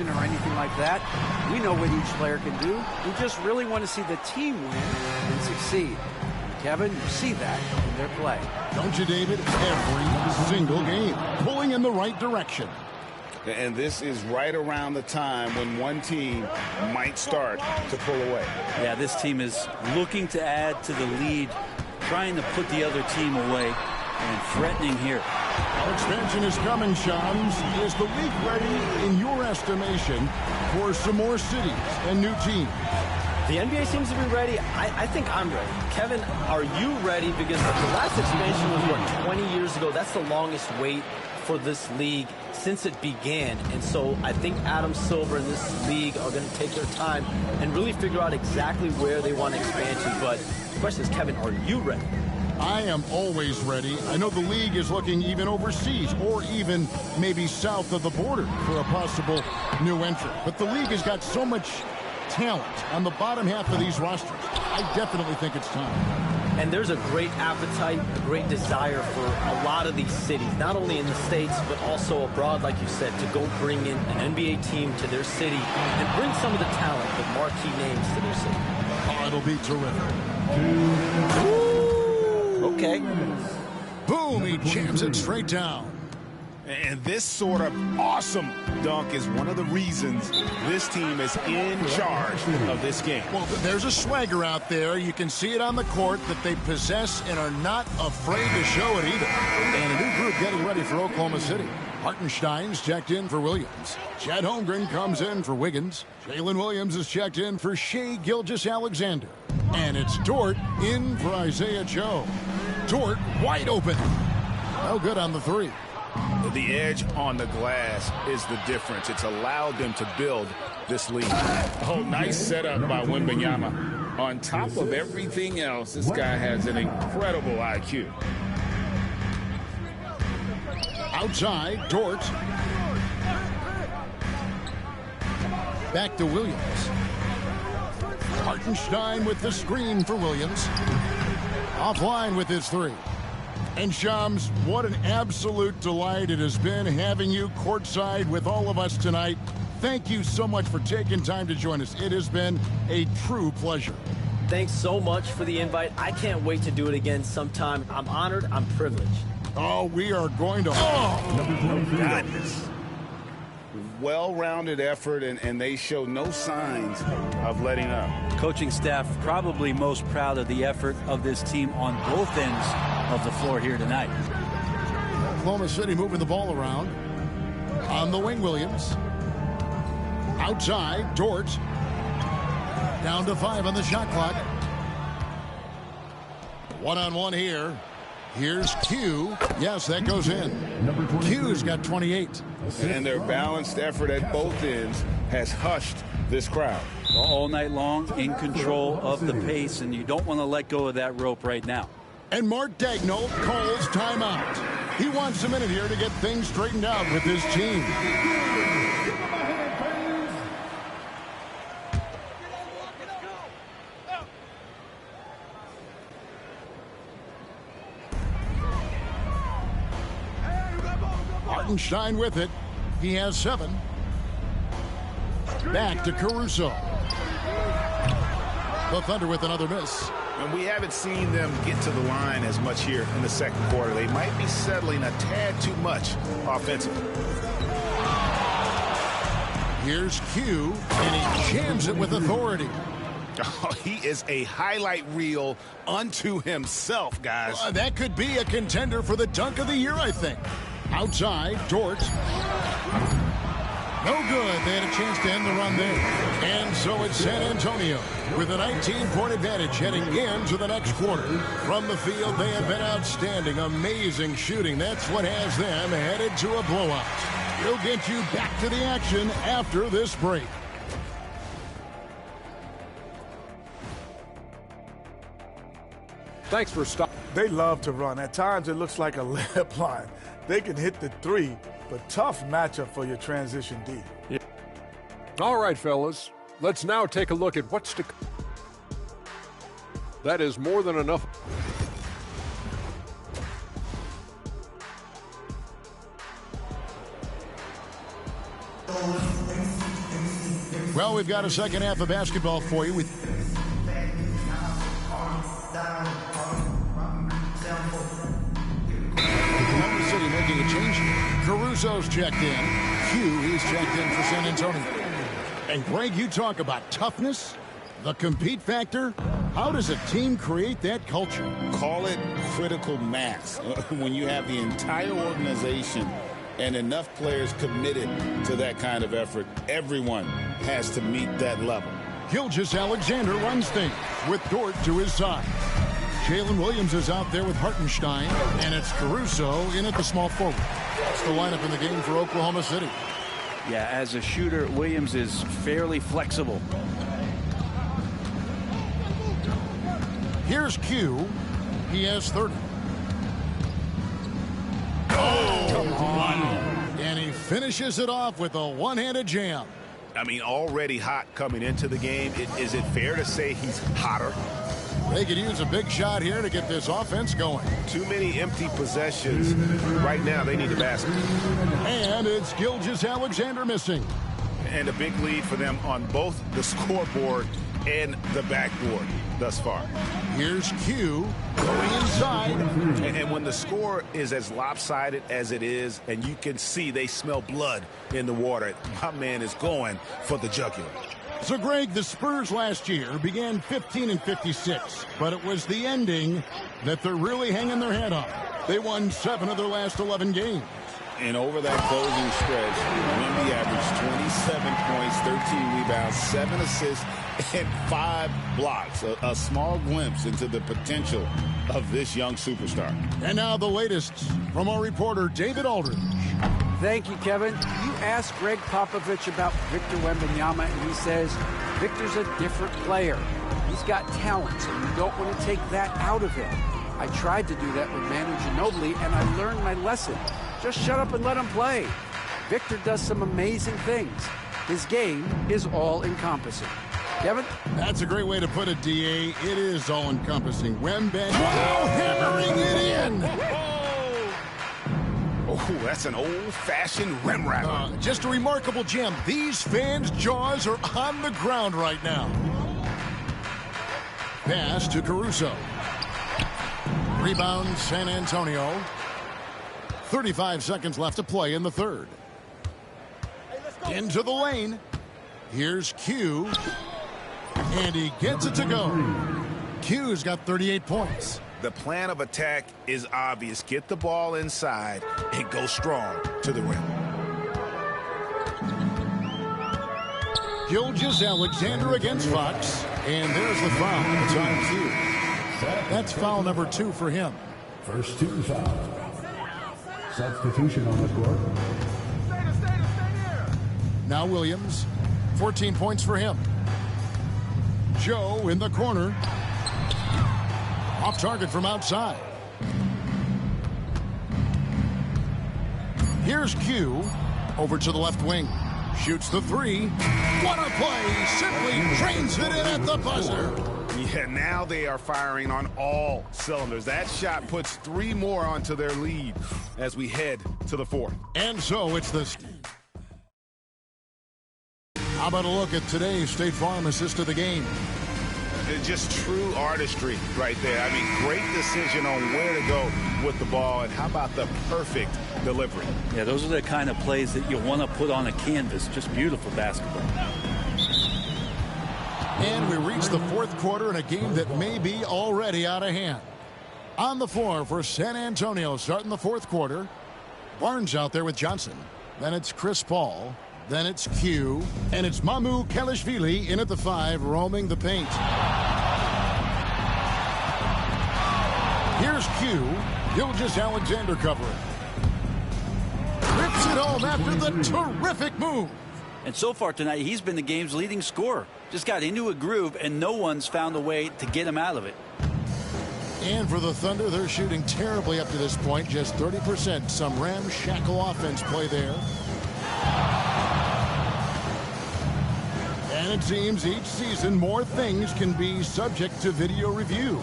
or anything like that. We know what each player can do. We just really want to see the team win and succeed. And Kevin, you see that in their play. Don't you, David? Every single game, pulling in the right direction. And this is right around the time when one team might start to pull away. Yeah, this team is looking to add to the lead, trying to put the other team away, and threatening here. Our expansion is coming, Shams. Is the league ready, in your estimation, for some more cities and new teams? The NBA seems to be ready. I think I'm ready. Kevin, are you ready? Because the last expansion was, what, 20 years ago? That's the longest wait for this league since it began. And so I think Adam Silver and this league are going to take their time and really figure out exactly where they want to expand to. But the question is, Kevin, are you ready? I am always ready. I know the league is looking even overseas or even maybe south of the border for a possible new entrant. But the league has got so much talent on the bottom half of these rosters. I definitely think it's time. And there's a great appetite, a great desire for a lot of these cities, not only in the States, but also abroad, like you said, to go bring in an NBA team to their city and bring some of the talent, the marquee names to their city. Oh, it'll be terrific. Okay. Boom, he jams it straight down. And this sort of awesome dunk is one of the reasons this team is in charge of this game. Well, there's a swagger out there. You can see it on the court that they possess and are not afraid to show it either. And a new group getting ready for Oklahoma City. Hartenstein's checked in for Williams. Chad Holmgren comes in for Wiggins. Jalen Williams is checked in for Shai Gilgeous-Alexander. And it's Dort in for Isaiah Joe. Dort wide open. No good on the three. The edge on the glass is the difference. It's allowed them to build this lead. Oh, nice setup by Wembanyama. On top of everything else, this guy has an incredible IQ. Outside, Dort. Back to Williams. Hartenstein with the screen for Williams. Offline with his three. And Shams, what an absolute delight it has been having you courtside with all of us tonight. Thank you so much for taking time to join us. It has been a true pleasure. Thanks so much for the invite. I can't wait to do it again sometime. I'm honored. I'm privileged. Oh, we are going to... Oh, goodness. Well-rounded effort, and they show no signs of letting up. Coaching staff probably most proud of the effort of this team on both ends of the floor here tonight. Oklahoma City moving the ball around. On the wing, Williams. Outside, Dort. Down to 5 on the shot clock. One-on-one here. Here's Q. Yes, that goes in. Q's got 28. And their balanced effort at both ends has hushed this crowd. All night long, in control of the pace, and you don't want to let go of that rope right now. And Mark Daigneault calls timeout. He wants a minute here to get things straightened out with his team. Hartenstein with it. He has 7. Back to Caruso. The Thunder with another miss. And we haven't seen them get to the line as much here in the second quarter. They might be settling a tad too much offensively. Here's Q, and he jams it with authority. Oh, he is a highlight reel unto himself, guys. That could be a contender for the dunk of the year, I think. Outside, Dort. No good. They had a chance to end the run there. And so it's San Antonio with a 19-point advantage heading into the next quarter. From the field, they have been outstanding. Amazing shooting. That's what has them headed to a blowout. We'll get you back to the action after this break. Thanks for stopping. They love to run. At times, it looks like a layup line. They can hit the 3, but tough matchup for your transition D. Yeah. All right, fellas. Let's now take a look at what's to come. That is more than enough. Well, we've got a second half of basketball for you with Oklahoma City making a change. Caruso's checked in. Q, he's checked in for San Antonio. And Greg, you talk about toughness, the compete factor. How does a team create that culture? Call it critical mass. When you have the entire organization and enough players committed to that kind of effort, everyone has to meet that level. Gilgeous-Alexander runs things with Dort to his side. Jalen Williams is out there with Hartenstein, and it's Caruso in at the small forward. That's the lineup in the game for Oklahoma City. Yeah, as a shooter, Williams is fairly flexible. Here's Q. He has 30. Oh, come on. And he finishes it off with a one-handed jam. I mean, already hot coming into the game. Is it fair to say he's hotter? They could use a big shot here to get this offense going. Too many empty possessions. Right now, they need a basket. And it's Gilgeous-Alexander missing. And a big lead for them on both the scoreboard and the backboard thus far. Here's Q going inside. And when the score is as lopsided as it is, and you can see they smell blood in the water, my man is going for the jugular. So, Greg, the Spurs last year began 15-56, but it was the ending that they're really hanging their head on. They won 7 of their last 11 games. And over that closing stretch, Wemby averaged 27 points, 13 rebounds, 7 assists, and 5 blocks. A small glimpse into the potential of this young superstar. And now the latest from our reporter, David Aldridge. Thank you, Kevin. You asked Greg Popovich about Victor Wembanyama, and he says Victor's a different player. He's got talent, so you don't want to take that out of him. I tried to do that with Manu Ginobili, and I learned my lesson. Just shut up and let him play. Victor does some amazing things. His game is all-encompassing. Kevin? That's a great way to put it, D.A. It is all-encompassing. Wembanyama hammering it in. Oh, that's an old-fashioned rim rattler. Just a remarkable gem. These fans' jaws are on the ground right now. Pass to Caruso. Rebound, San Antonio. 35 seconds left to play in the third. Into the lane. Here's Q. And he gets it to go. Q's got 38 points. The plan of attack is obvious. Get the ball inside and go strong to the rim. Gilgeous-Alexander against Fox. And there's the foul. It's on Q. That's foul number 2 for him. First 2 fouls. Substitution on the court. Now Williams. 14 points for him. Joe in the corner. Off target from outside. Here's Q. Over to the left wing. Shoots the 3. What a play. Simply drains it in at the buzzer. Yeah, now they are firing on all cylinders. That shot puts 3 more onto their lead as we head to the 4th. And so it's the... How about a look at today's State Farm assist of the game? Just true artistry right there. I mean, great decision on where to go with the ball, and how about the perfect delivery? Yeah, those are the kind of plays that you want to put on a canvas. Just beautiful basketball. And we reach the 4th quarter in a game that may be already out of hand. On the floor for San Antonio starting the 4th quarter. Barnes out there with Johnson. Then it's Chris Paul. Then it's Q. And it's Mamu Kelishvili in at the 5, roaming the paint. Here's Q. Gilgeous-Alexander covering. Rips it home after the terrific move. And so far tonight, he's been the game's leading scorer. Just got into a groove, and no one's found a way to get him out of it. And for the Thunder, they're shooting terribly up to this point, just 30%. Some ramshackle offense play there. And it seems each season more things can be subject to video review.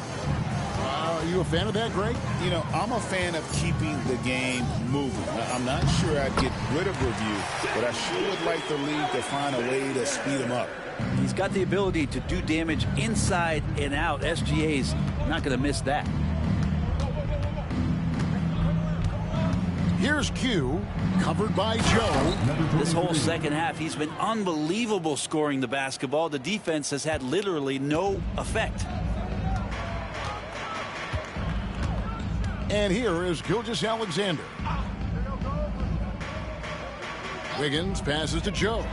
Are you a fan of that, Greg? You know, I'm a fan of keeping the game moving. I'm not sure I'd get rid of review, but I sure would like the league to find a way to speed them up. He's got the ability to do damage inside and out. SGA's not going to miss that. Here's Q, covered by Joe. This whole second half, he's been unbelievable scoring the basketball. The defense has had literally no effect. And here is Gilgeous-Alexander. Wiggins passes to Joe.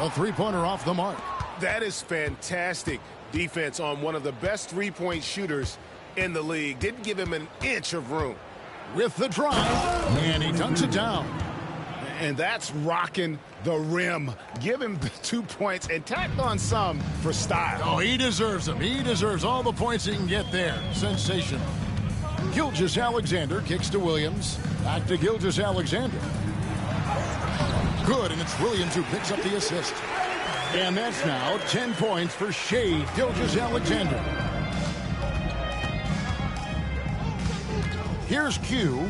A three-pointer off the mark. That is fantastic defense on one of the best three-point shooters in the league. Didn't give him an inch of room. With the drive, and he dunks it down. And that's rocking the rim. Give him the 2 points and tack on some for style. Oh, he deserves them. He deserves all the points he can get there. Sensational. Gilgeous-Alexander kicks to Williams. Back to Gilgeous-Alexander. Good, and it's Williams who picks up the assist. And that's now 10 points for Shai Gilgeous-Alexander. Here's Q.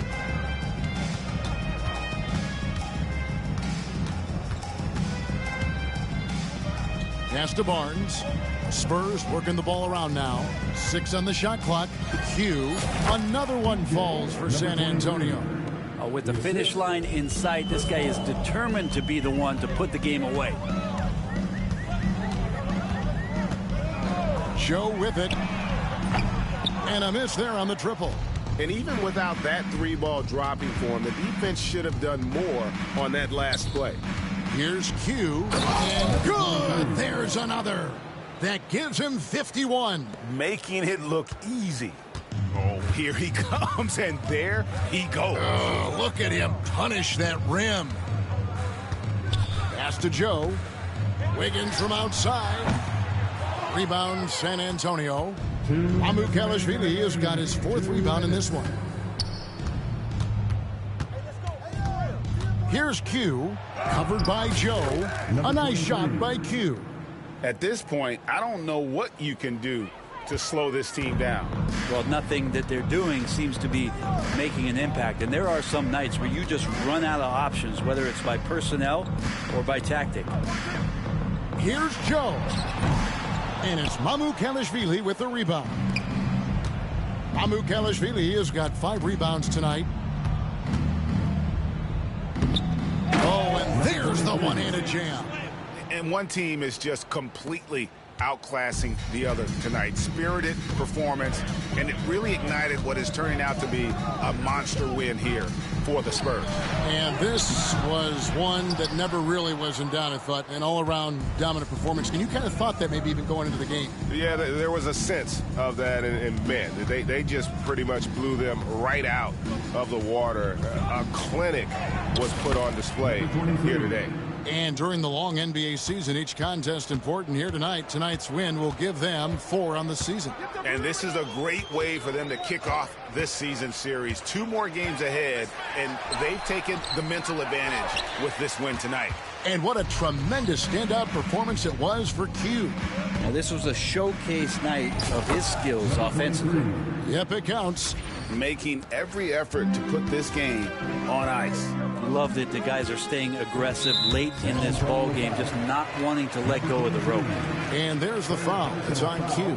Pass to Barnes. Spurs working the ball around now. 6 on the shot clock. Q. Another one falls for San Antonio. With the finish line in sight, this guy is determined to be the one to put the game away. Joe with it. And a miss there on the triple. And even without that three-ball dropping for him, the defense should have done more on that last play. Here's Q. And good! There's another. That gives him 51. Making it look easy. Oh, here he comes, and there he goes. Oh, look at him punish that rim. Pass to Joe. Wiggins from outside. Rebound, San Antonio. Mamukelashvili has got his 4th rebound in this one. Here's Q, covered by Joe. A nice shot by Q. At this point, I don't know what you can do to slow this team down. Well, nothing that they're doing seems to be making an impact. And there are some nights where you just run out of options, whether it's by personnel or by tactic. Here's Joe. And it's Mamukelashvili with the rebound. Mamukelashvili has got 5 rebounds tonight. Oh, and there's the one-handed jam. And one team is just completely outclassing the other tonight. Spirited performance, and it really ignited what is turning out to be a monster win here for the Spurs. And this was one that never really was in doubt, I thought, an all-around dominant performance. And you kind of thought that maybe even going into the game. Yeah, there was a sense of that, and man, they just pretty much blew them right out of the water. A clinic was put on display here today. And during the long NBA season, each contest important here tonight. Tonight's win will give them 4 on the season. And this is a great way for them to kick off this season series. 2 more games ahead, and they've taken the mental advantage with this win tonight. And what a tremendous standout performance it was for Q. Now, this was a showcase night of his skills offensively. Yep, it counts. Making every effort to put this game on ice. Love that the guys are staying aggressive late in this ball game, just not wanting to let go of the rope. And there's the foul. It's on Q.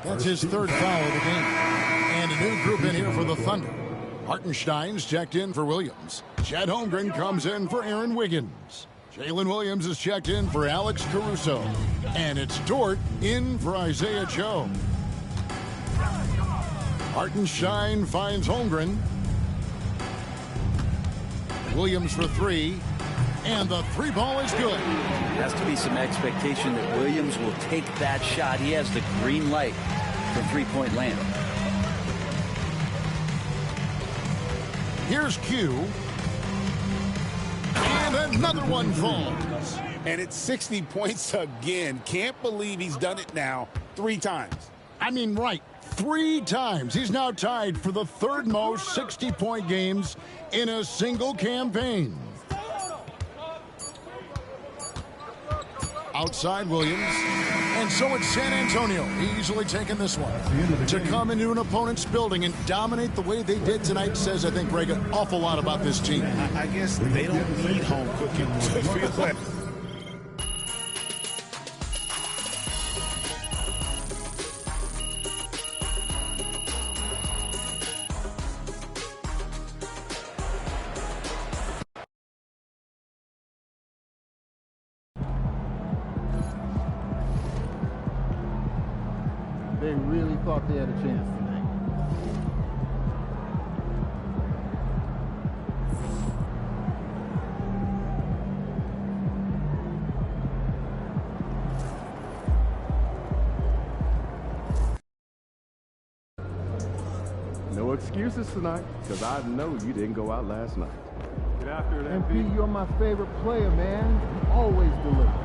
That's his 3rd foul of the game. And a new group in here for the Thunder. Hartenstein's checked in for Williams. Chet Holmgren comes in for Aaron Wiggins. Jalen Williams is checked in for Alex Caruso. And it's Dort in for Isaiah Joe. Hartenstein finds Holmgren. Williams for 3. And the 3 ball is good. There has to be some expectation that Williams will take that shot. He has the green light for three-point land. Here's Q. And another one falls. And it's 60 points again. Can't believe he's done it now 3 times. I mean, right. 3 times. He's now tied for the 3rd most 60-point games in a single campaign. Outside Williams. And so it's San Antonio easily taking this one. To come into an opponent's building and dominate the way they did tonight says, I think, Greg, an awful lot about this team. I guess they don't need home cooking to feel that. They really thought they had a chance tonight. No excuses tonight, because I know you didn't go out last night. Get after it, MP, you're my favorite player, man. You always deliver.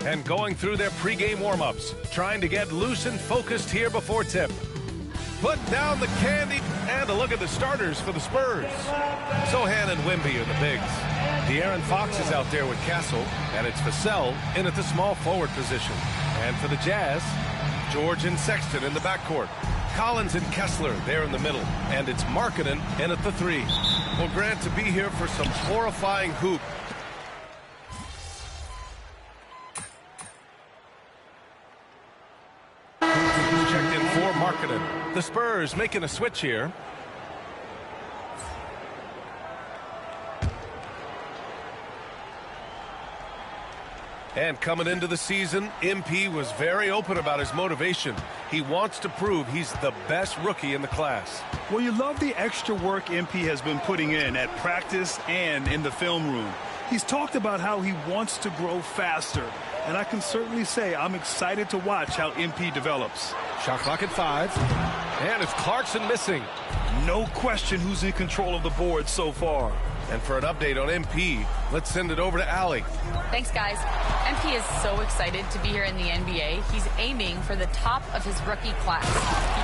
And going through their pregame warm-ups, trying to get loose and focused here before tip. Put down the candy, and a look at the starters for the Spurs. Sohan and Wemby are the bigs. De'Aaron Fox is out there with Castle, and it's Vassell in at the small forward position. And for the Jazz, George and Sexton in the backcourt. Collins and Kessler there in the middle, and it's Markkanen in at the 3. Well, Grant, to be here for some horrifying hoop. Checked in for Markkanen. The Spurs making a switch here. And coming into the season, MP was very open about his motivation. He wants to prove he's the best rookie in the class. Well, you love the extra work MP has been putting in at practice and in the film room. He's talked about how he wants to grow faster. And I can certainly say I'm excited to watch how MP develops. Shot clock at 5. And it's Clarkson missing. No question who's in control of the board so far. And for an update on MP, let's send it over to Allie. Thanks, guys. MP is so excited to be here in the NBA. He's aiming for the top of his rookie class.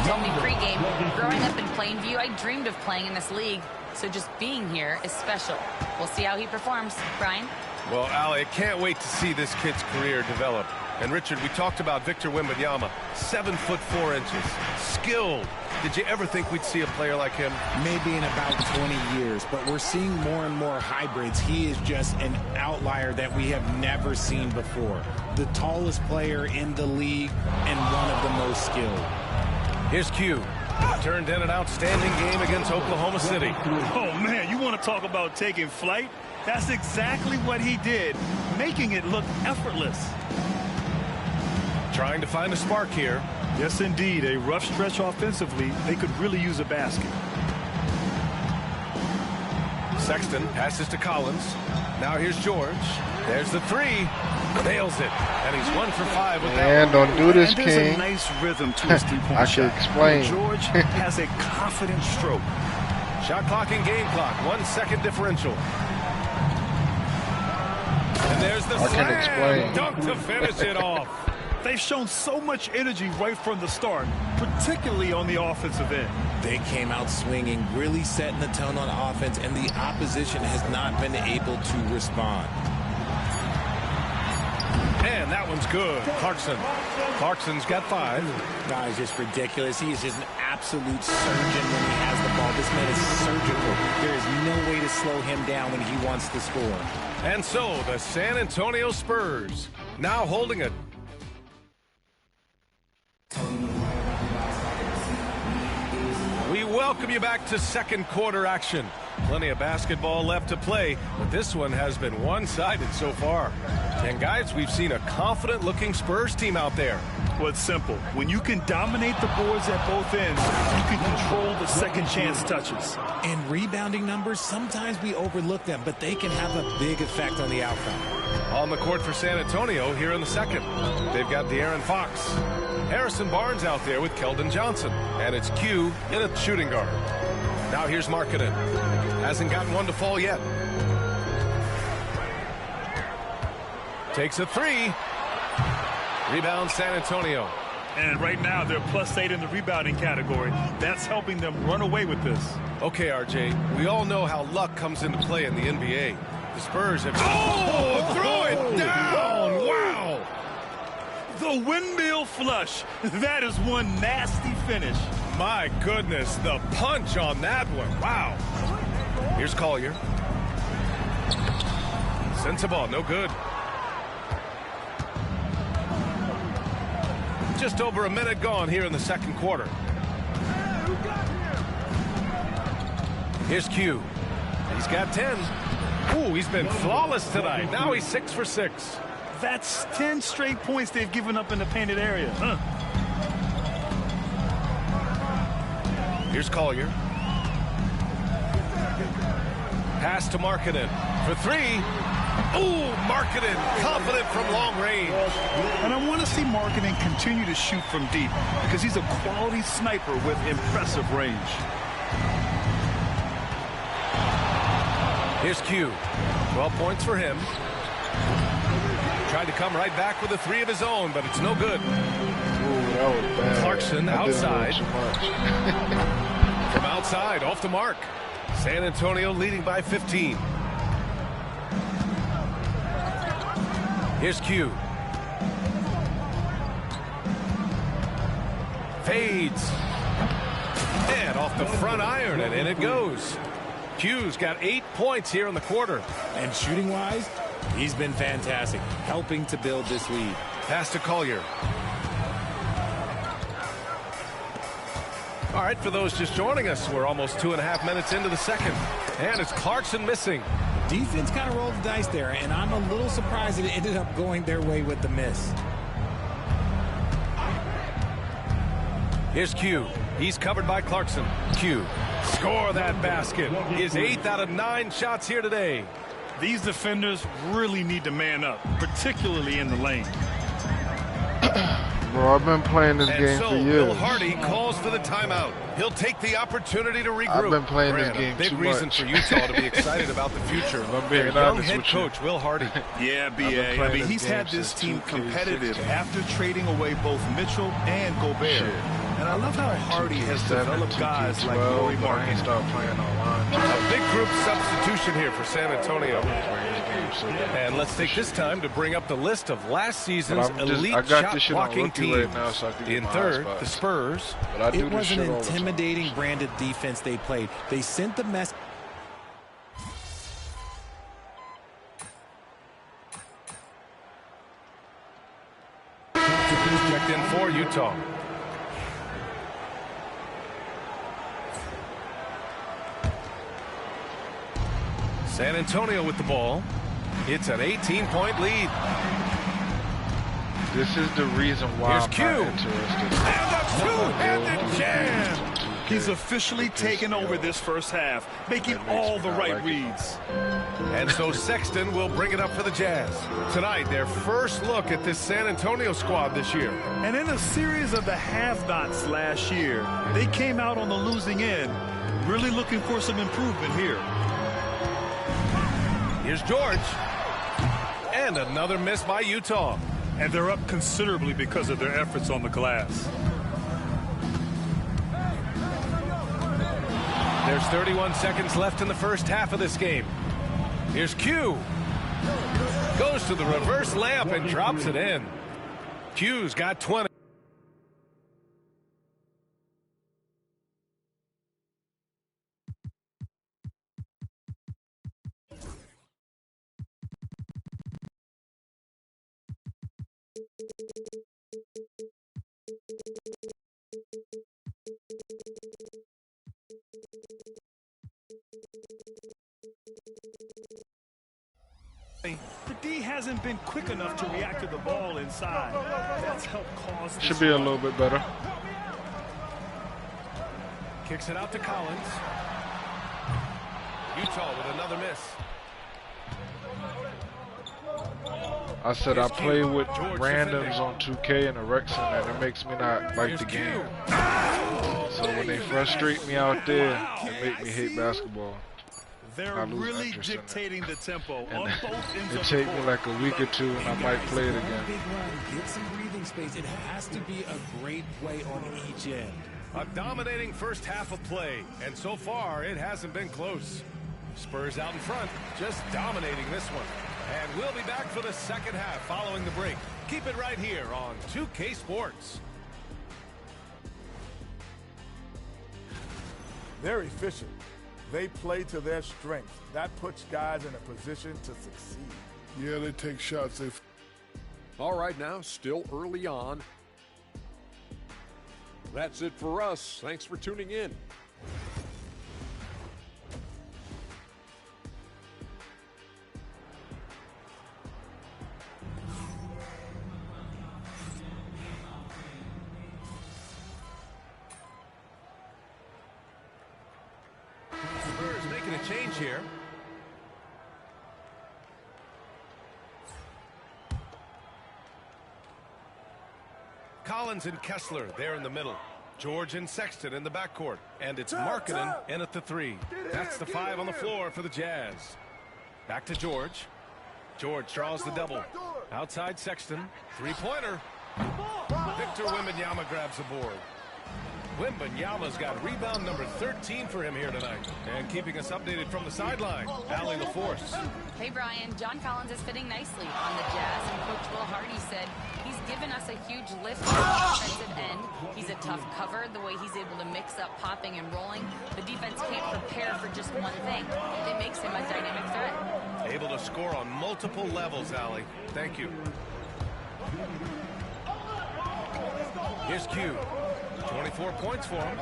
He told me pregame, growing up in Plainview, I dreamed of playing in this league. So just being here is special. We'll see how he performs. Brian? Well, Allie, I can't wait to see this kid's career develop. And Richard, we talked about Victor Wembanyama, 7'4", skilled. Did you ever think we'd see a player like him? Maybe in about 20 years, but we're seeing more and more hybrids. He is just an outlier that we have never seen before. The tallest player in the league and one of the most skilled. Here's Q. Turned in an outstanding game against Oklahoma City. Oh, man, you want to talk about taking flight? That's exactly what he did, making it look effortless. Trying to find a spark here. Yes, indeed. A rough stretch offensively. They could really use a basket. Sexton passes to Collins. Now here's George. There's the 3. Nails it. And he's 1 for 5 with that. And don't do this, King. King. A nice rhythm to his three-point I should shot. explain. George has a confident stroke. Shot clock and game clock. 1 second differential. And there's the slam. Dunk to finish it off. They've shown so much energy right from the start, particularly on the offensive end. They came out swinging, really setting the tone on offense, and the opposition has not been able to respond. And that one's good. Clarkson's got 5. That is just ridiculous. He is just an absolute surgeon when he has the ball. This man is surgical. There is no way to slow him down when he wants to score. And so the San Antonio Spurs now holding it. We welcome you back to second quarter action. Plenty of basketball left to play, but this one has been one-sided so far. And guys, we've seen a confident-looking Spurs team out there. Well, it's simple. When you can dominate the boards at both ends, you can control the second chance touches. And rebounding numbers, sometimes we overlook them, but they can have a big effect on the outcome. On the court for San Antonio here in the second. They've got De'Aaron Fox. Harrison Barnes out there with Keldon Johnson. And it's Q in a shooting guard. Now here's Markkanen. Hasn't gotten one to fall yet. Takes a 3. Rebound San Antonio. And right now they're +8 in the rebounding category. That's helping them run away with this. Okay, RJ, we all know how luck comes into play in the NBA. The Spurs have... Oh, throw it down! Wow! The windmill flush. That is one nasty finish. My goodness, the punch on that one. Wow. Here's Collier. Sends the ball, no good. Just over a minute gone here in the second quarter. Here's Q. He's got 10. Ooh, he's been flawless tonight. Now he's 6 for 6. That's 10 straight points they've given up in the painted area. Here's Collier. Pass to Markkanen for 3. Ooh, Markkanen confident from long range. And I want to see Markkanen continue to shoot from deep because he's a quality sniper with impressive range. Here's Q. 12 points for him. Tried to come right back with a 3 of his own, but it's no good. Ooh, that was bad. Clarkson outside. From outside, off the mark. San Antonio leading by 15. Here's Q. Fades. And off the front iron, and in it goes. Q's got 8 points here in the quarter. And shooting-wise, he's been fantastic, helping to build this lead. Pass to Collier. All right, for those just joining us, we're almost 2.5 minutes into the second. And it's Clarkson missing. Defense kind of rolled the dice there, and I'm a little surprised it ended up going their way with the miss. Here's Q. He's covered by Clarkson. Q. Score that basket. His 8th out of 9 shots here today. These defenders really need to man up, particularly in the lane. Bro, I've been playing this game for years. Will Hardy calls for the timeout. He'll take the opportunity to regroup. I've been playing this game big too reason much. for Utah to be excited about the future. Their young head coach, Will Hardy. Yeah, BA. I mean, he's had this team competitive after trading away both Mitchell and Gobert. Shit. And I love how Hardy has developed guys like Laurie Markkanen. A big group substitution here for San Antonio. And let's take this time to bring up the list of last season's elite shot-blocking teams. In third, the Spurs. It was an intimidating brand of defense they played. They sent the mess. Checked in for Utah. San Antonio with the ball. It's an 18-point lead. This is the reason why Here's I'm Q. not interested. And a two-handed jam. He's officially taken over this first half, making all the right reads. And so Sexton will bring it up for the Jazz. Tonight, their first look at this San Antonio squad this year. And in a series of the have-nots last year, they came out on the losing end, really looking for some improvement here. Here's George. And another miss by Utah. And they're up considerably because of their efforts on the glass. There's 31 seconds left in the first half of this game. Here's Q. Goes to the reverse layup and drops it in. Q's got 20. The D hasn't been quick enough to react to the ball inside. That's helped cause this. Should be a little bit better. Kicks it out to Collins. Utah with another miss. I said I play with randoms on 2K and Erection, and it makes me not like the game. So when they frustrate me out there, it make me hate basketball. They're really dictating the tempo on both ends It of take the me court. like a week or two, and I might play it again. Big run, get some breathing space. It has to be a great play on each end. A dominating first half of play, and so far it hasn't been close. Spurs out in front, just dominating this one. And we'll be back for the second half following the break. Keep it right here on 2K Sports. They're efficient. They play to their strengths. That puts guys in a position to succeed. Yeah, they take shots. All right, now, still early on. That's it for us. Thanks for tuning in. Spurs making a change here. Collins and Kessler there in the middle. George and Sexton in the backcourt. And it's Markkanen in at the 3. That's the 5 on the floor for the Jazz. Back to George. George draws the double. Outside Sexton. Three-pointer. Victor Wembanyama grabs the board. Wembanyama's got rebound number 13 for him here tonight. And keeping us updated from the sideline, Allie LaForce. Hey, Brian. John Collins is fitting nicely on the Jazz, and Coach Will Hardy said he's given us a huge lift on the offensive end. He's a tough cover, the way he's able to mix up popping and rolling. The defense can't prepare for just one thing. It makes him a dynamic threat. Able to score on multiple levels, Allie. Thank you. Here's Q. 24 points for him.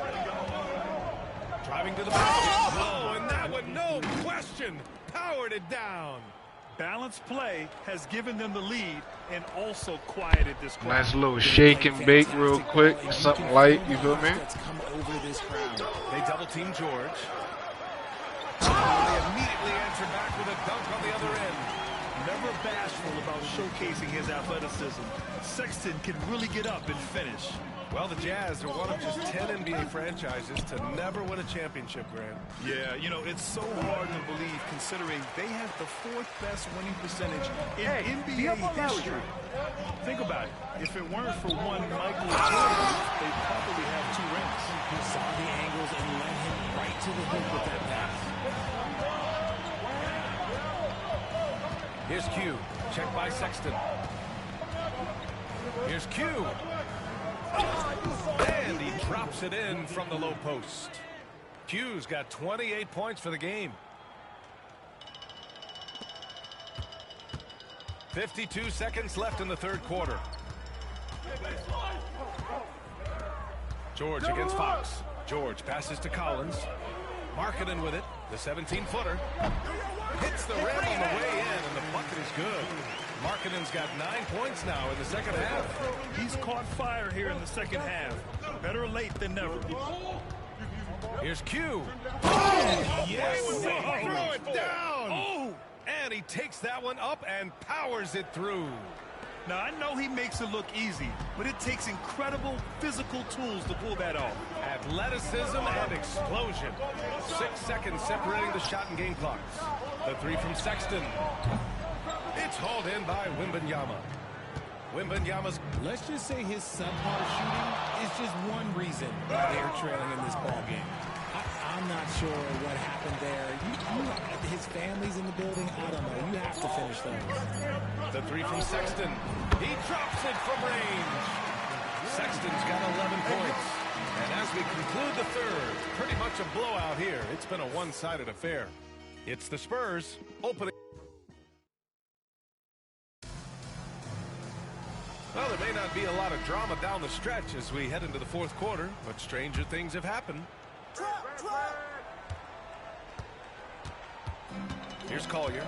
Driving to the basket. Oh, and that one, no question, powered it down. Balanced play has given them the lead and also quieted this crowd. Nice little shake and bake real quick, something light, you feel me? They double team George. They immediately answer back with a dunk on the other end. Never bashful about showcasing his athleticism. Sexton can really get up and finish. Well, the Jazz are one of just 10 NBA franchises to never win a championship, Grant. Yeah, you know, it's so hard to believe considering they have the 4th best winning percentage in NBA history. Think about it. If it weren't for one Michael Jordan, they'd probably have 2 rings. He saw the angles and led him right to the hoop with that pass. Here's Q. Checked by Sexton. Here's Q. And he drops it in from the low post. Q's got 28 points for the game. 52 seconds left in the third quarter. George against Fox. George passes to Collins. Markkanen with it. The 17-footer. Hits the rim on the way in, and the bucket is good. Markkanen's got 9 points now in the second half. He's caught fire here in the second half. Better late than never. Here's Q. Oh, yes! Throw it down! Oh! And he takes that one up and powers it through. Now, I know he makes it look easy, but it takes incredible physical tools to pull that off. Athleticism and explosion. 6 seconds separating the shot and game clocks. The 3 from Sexton. It's hauled in by Wembanyama. Wembanyama's... Let's just say his subpar shooting is just one reason why they're trailing in this ball game. I'm not sure what happened there. His family's in the building. I don't know. You have to finish those. The three from Sexton. He drops it from range. Sexton's got 11 points. And as we conclude the third, pretty much a blowout here. It's been a one-sided affair. It's the Spurs opening. Well, there may not be a lot of drama down the stretch as we head into the fourth quarter, but stranger things have happened. Here's Collier.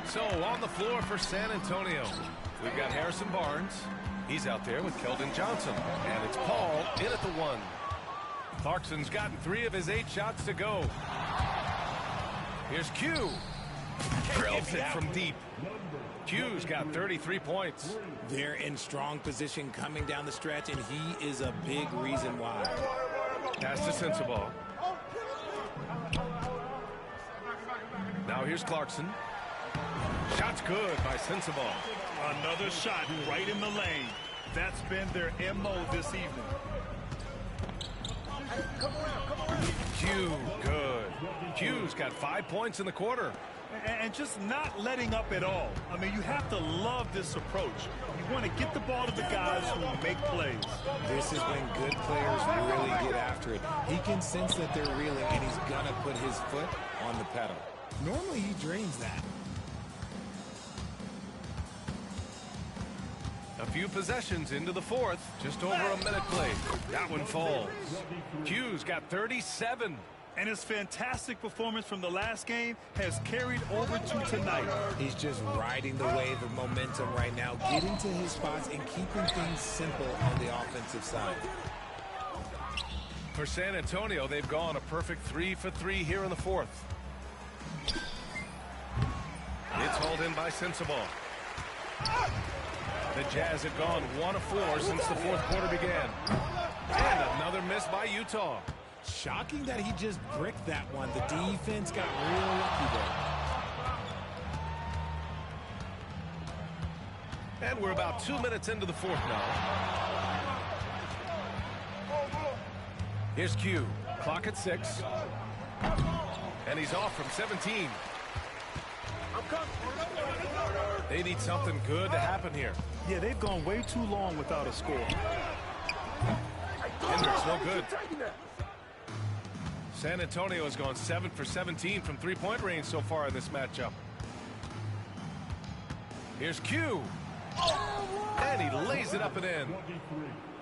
So on the floor for San Antonio, we've got Harrison Barnes. He's out there with Keldon Johnson. And it's Paul in at the 1. Clarkson's gotten 3 of his 8 shots to go. Here's Q. Drills it from deep. Q's got 33 points. They're in strong position coming down the stretch, and he is a big reason why. Pass to Sensabaugh. Now here's Clarkson. Shot's good by Sensabaugh. Another shot right in the lane. That's been their MO this evening. Q, good. Q's got 5 points in the quarter. And just not letting up at all. I mean, you have to love this approach. You want to get the ball to the guys who make plays. This is when good players really get after it. He can sense that they're reeling, and he's going to put his foot on the pedal. Normally, he dreams that. A few possessions into the fourth. Just over a minute played. That one falls. Q's got 37. And his fantastic performance from the last game has carried over to tonight. He's just riding the wave of momentum right now, getting to his spots and keeping things simple on the offensive side. For San Antonio, they've gone a perfect 3 for 3 here in the fourth. It's hauled in by Sensabaugh. The Jazz have gone 1 of 4 since the fourth quarter began. And another miss by Utah. Shocking that he just bricked that one. The defense got real lucky there. And we're about 2 minutes into the fourth now. Here's Q. Clock at 6. And he's off from 17. They need something good to happen here. Yeah, they've gone way too long without a score. Hendricks no good. San Antonio has gone 7 for 17 from three-point range so far in this matchup. Here's Q. And he lays it up and in.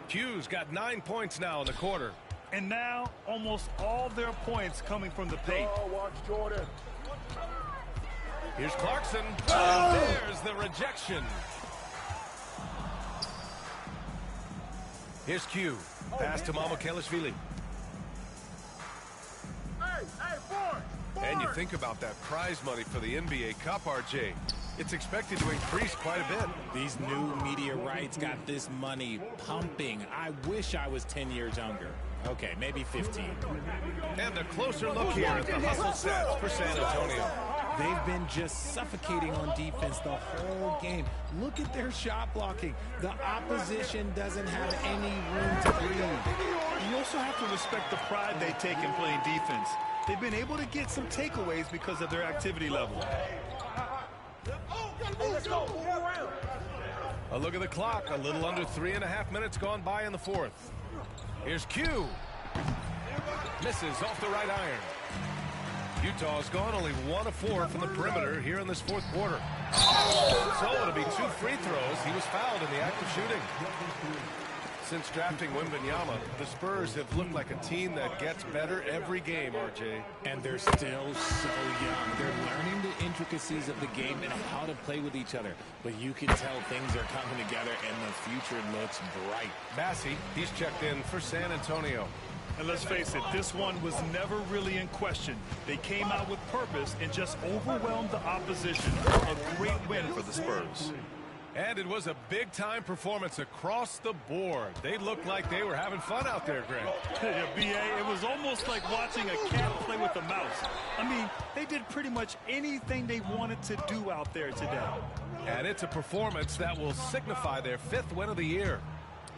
Q's got 9 points now in the quarter. And now almost all their points coming from the paint. Watch Jordan. Here's Clarkson. There's the rejection. Here's Q. Pass to Mamukelashvili. And you think about that prize money for the NBA Cup, RJ. It's expected to increase quite a bit. These new media rights got this money pumping. I wish I was 10 years younger. Okay, maybe 15. And a closer look here at the hustle stats for San Antonio. They've been just suffocating on defense the whole game. Look at their shot blocking. The opposition doesn't have any room to breathe. You also have to respect the pride they take in playing defense. They've been able to get some takeaways because of their activity level. A look at the clock. A little under 3.5 minutes gone by in the fourth. Here's Q. Misses off the right iron. Utah's gone only 1 of 4 from the perimeter here in this fourth quarter. So it'll be 2 free throws. He was fouled in the act of shooting. Since drafting Wembanyama, the Spurs have looked like a team that gets better every game, RJ. And they're still so young. They're learning the intricacies of the game and how to play with each other. But you can tell things are coming together and the future looks bright. Massey, he's checked in for San Antonio. And let's face it, this one was never really in question. They came out with purpose and just overwhelmed the opposition. A great win for the Spurs. And it was a big-time performance across the board. They looked like they were having fun out there, Greg. Yeah, B.A., it was almost like watching a cat play with a mouse. I mean, they did pretty much anything they wanted to do out there today. And it's a performance that will signify their 5th win of the year.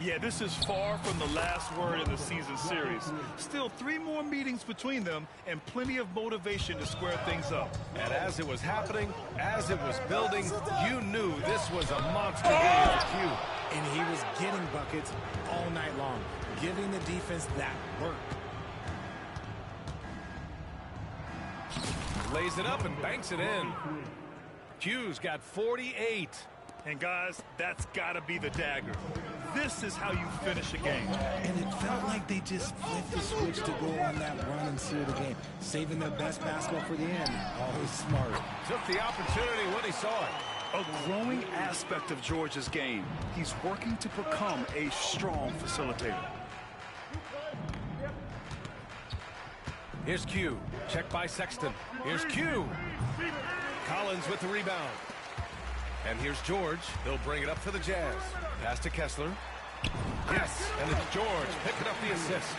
Yeah, this is far from the last word in the season series. Still 3 more meetings between them and plenty of motivation to square things up. And as it was happening, as it was building, you knew this was a monster game for Q. And he was getting buckets all night long, giving the defense that work. Lays it up and banks it in. Q's got 48. And guys, that's got to be the dagger. This is how you finish a game. And it felt like they just flipped the switch to go on that run and seal the game, saving their best basketball for the end. Always smart. Took the opportunity when he saw it. A growing aspect of George's game. He's working to become a strong facilitator. Here's Q. Check by Sexton. Here's Q. Collins with the rebound. And here's George. He'll bring it up for the Jazz. Pass to Kessler. Yes, and it's George picking up the assist.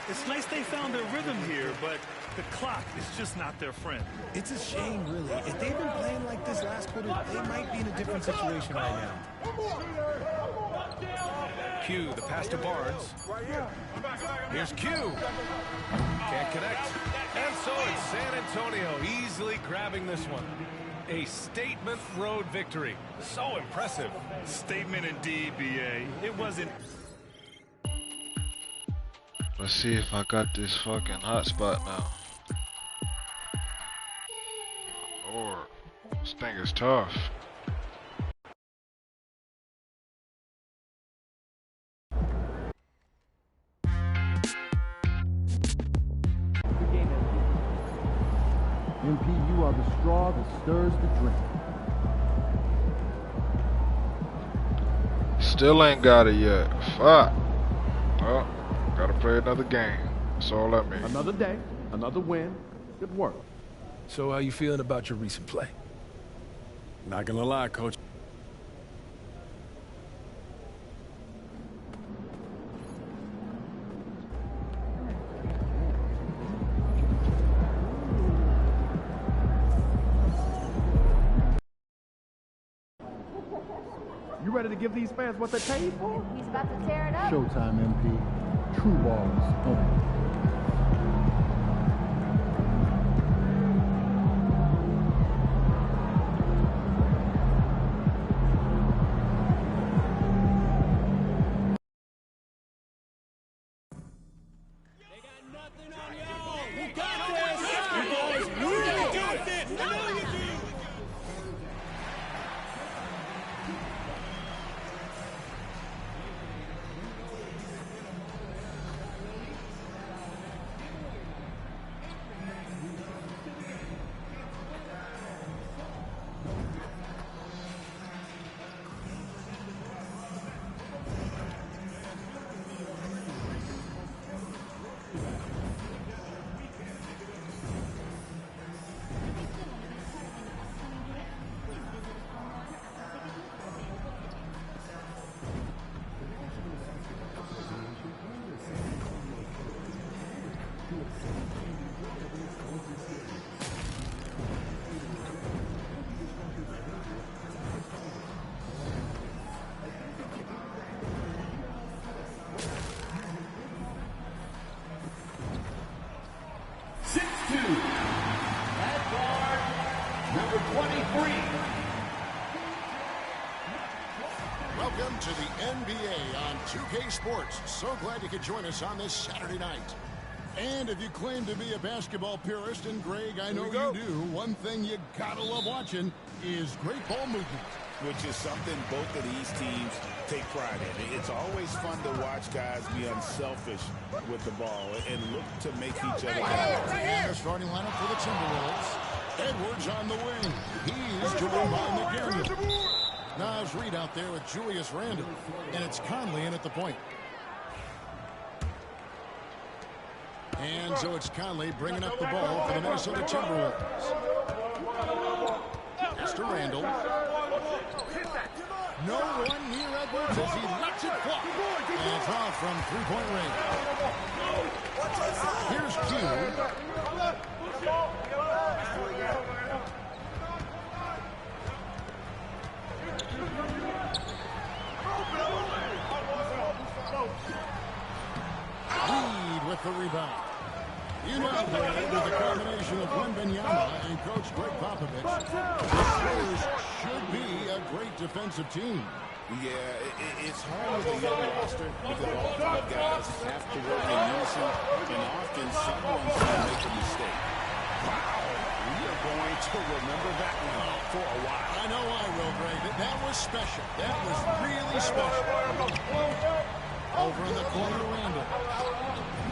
It's nice they found their rhythm here, but the clock is just not their friend. It's a shame, really. If they've been playing like this last quarter, they might be in a different situation right now. Q, the pass to Barnes. Here's Q. Can't connect. And so it's San Antonio easily grabbing this one. A statement road victory. So impressive. Statement indeed, BA. It wasn't. Let's see if I got this fucking hotspot now. Lord, this thing is tough. MP, you are the straw that stirs the drink. Still ain't got it yet. Fuck. Well, gotta play another game. That's all that means. Another day, another win. Good work. So how you feeling about your recent play? Not gonna lie, Coach. You ready to give these fans what they paid for? He's about to tear it up. Showtime, MP. True balls only. Welcome to the NBA on 2K Sports. So glad you could join us on this Saturday night. And if you claim to be a basketball purist, and Greg, I know you do, one thing you gotta love watching is great ball movement. Which is something both of these teams take pride in. It's always fun to watch guys be unselfish with the ball and look to make each other better. And the starting lineup for the Timberwolves. Edwards on the wing. He's joined by McGinn. Nas Reed out there with Julius Randle. And it's Conley in at the point. And so it's Conley bringing up the ball for the Minnesota Timberwolves. Pass to Randle. No one near Edwards as he lets it fly. And it's off from three-point range. Here's Q. rebound. You know, with the combination of Wembanyama and Coach Greg Popovich, the Spurs should be a great defensive team. Yeah, it's hard with a young roster because all five guys have to work in unison, and often someone's going to make a mistake. Wow, we are going to remember that one for a while. I know I will, Greg. That was special. That was really special. Over in the corner, Randall.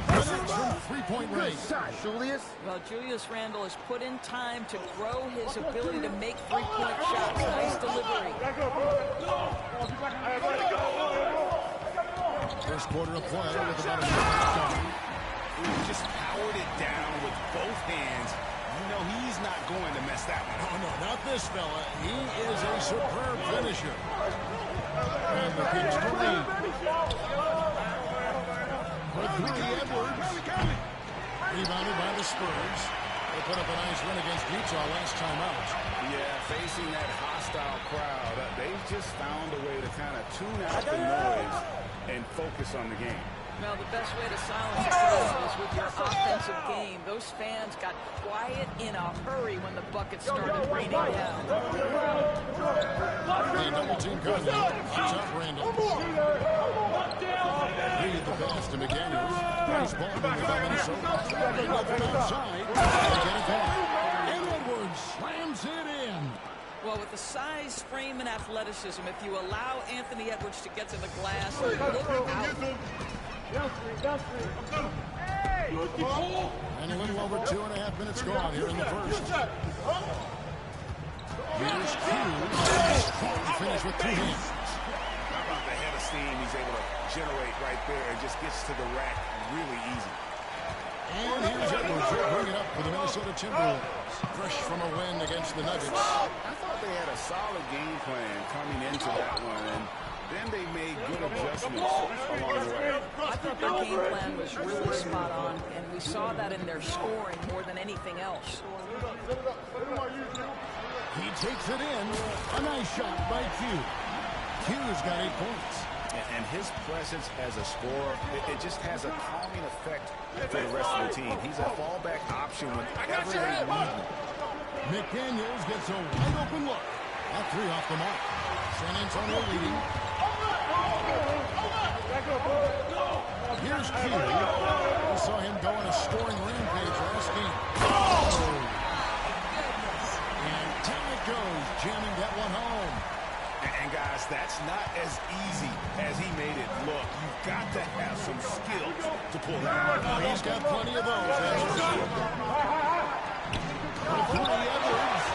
Leonard's from three-point range. Julius? Well, Julius Randle has put in time to grow his ability to make three-point shots. Nice delivery. First quarter of play with about a minute gone. He just powered it down with both hands. You know he's not going to mess that one up. Oh, no, not this fella. He is a superb finisher. And the Kings to lead. For three, Edwards. Rebounded by the Spurs. They put up a nice win against Utah last time out. Yeah, facing that hostile crowd, they've just found a way to kind of tune out the noise and focus on the game. Well, the best way to silence the crowd is with your offensive game. Those fans got quiet in a hurry when the bucket started raining down. The double team comes out. Top Randall. Read the pass to McDaniels. Nice ball movement by Minnesota. Randall from outside. They get it back. And Edwards slams it in. Well, with the size, frame, and athleticism, if you allow Anthony Edwards to get to the glass, look out. And a little over 2.5 minutes gone here in the first. Here's Hughes. Strong finish with two hands. How about the head of steam he's able to generate right there and just gets to the rack really easy. And here's Edwards. He'll bring it up for the Minnesota Timberwolves. Fresh from a win against the Nuggets. I thought they had a solid game plan coming into that one, and then they made good adjustments along the way. I thought their game plan was really spot on, and we saw that in their scoring more than anything else. He takes it in. A nice shot by Q. Q's got 8 points. And his presence as a scorer, it just has a calming effect for the rest of the team. He's a fallback option whenever they need him. McDaniels gets a wide open look. That three off the mark. San Antonio leading. Here's Q. We saw him go on a scoring rampage last game. And down it goes, jamming that one home. And guys, that's not as easy as he made it look. You've got to have some skills to pull that out. He's got plenty of those. Edwards.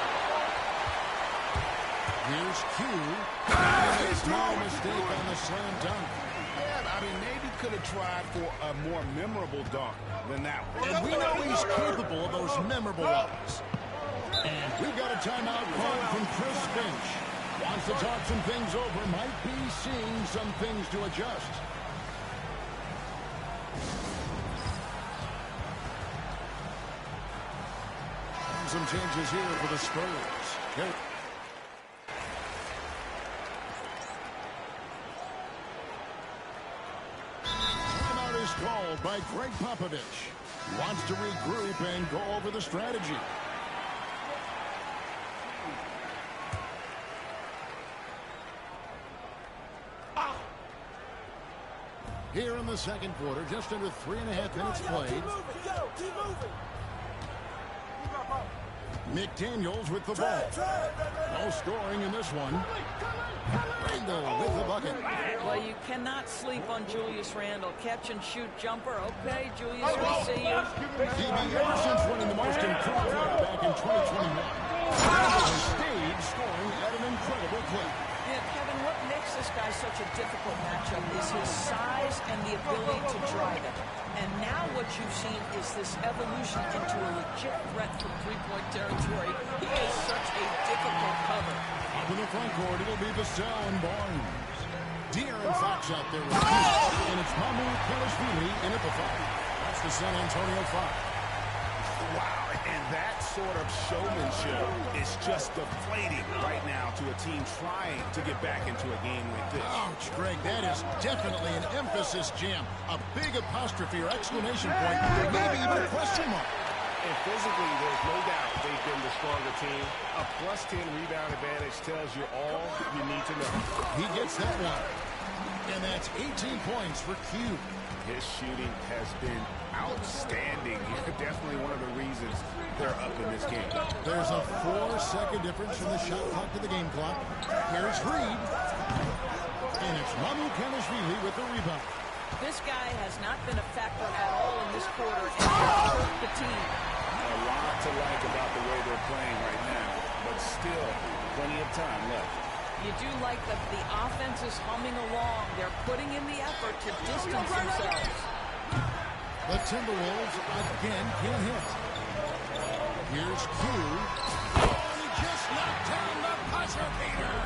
Here's Q. Makes no mistake on the slam dunk. Yeah, I mean, maybe could have tried for a more memorable dunk than that one. And we know he's capable of those memorable ones. And we've got a timeout call from Chris Finch. Wants to talk some things over. Might be seeing some things to adjust. Some changes here for the Spurs. Okay. Timeout is called by Greg Popovich. He wants to regroup and go over the strategy. Here in the second quarter, just under 3.5 minutes played. McDaniels with the ball. No scoring in this one. Randle with the bucket. Well, you cannot sleep on Julius Randle. Catch and shoot jumper. Okay, Julius, we see you. DB, ever since winning the most improved player back in 2021, Randle has stayed scoring at an incredible clip. Yeah, Kevin, what makes this guy such a difficult matchup is his size and the ability to drive it. And now what you've seen is this evolution into a legit threat from three-point territory. He is such a difficult cover. Up in the front court, it'll be Vassell and Barnes. De'Aaron Fox out there with Houston, and it's Mahmoud Kalashvili in at the 5. That's the San Antonio 5. Wow, and that sort of showmanship is just deflating right now to a team trying to get back into a game like this. Ouch, Greg, that is definitely an emphasis jam. A big apostrophe or exclamation point, maybe even a question mark. And physically, there's no doubt they've been the stronger team. A +10 rebound advantage tells you all you need to know. He gets that one. And that's 18 points for Q. His shooting has been outstanding. Definitely one of the reasons they're up in this game. There's a 4-second difference from the shot clock to the game clock. Here's Reed. And it's Ramu Kanashvili with the rebound. This guy has not been a factor at all in this quarter and has hurt the team. A lot to like about the way they're playing right now, but still plenty of time left. You do like that the offense is humming along. They're putting in the effort to distance themselves. The Timberwolves again can't hit. Here's Q. Oh, he just knocked down the buzzer beater.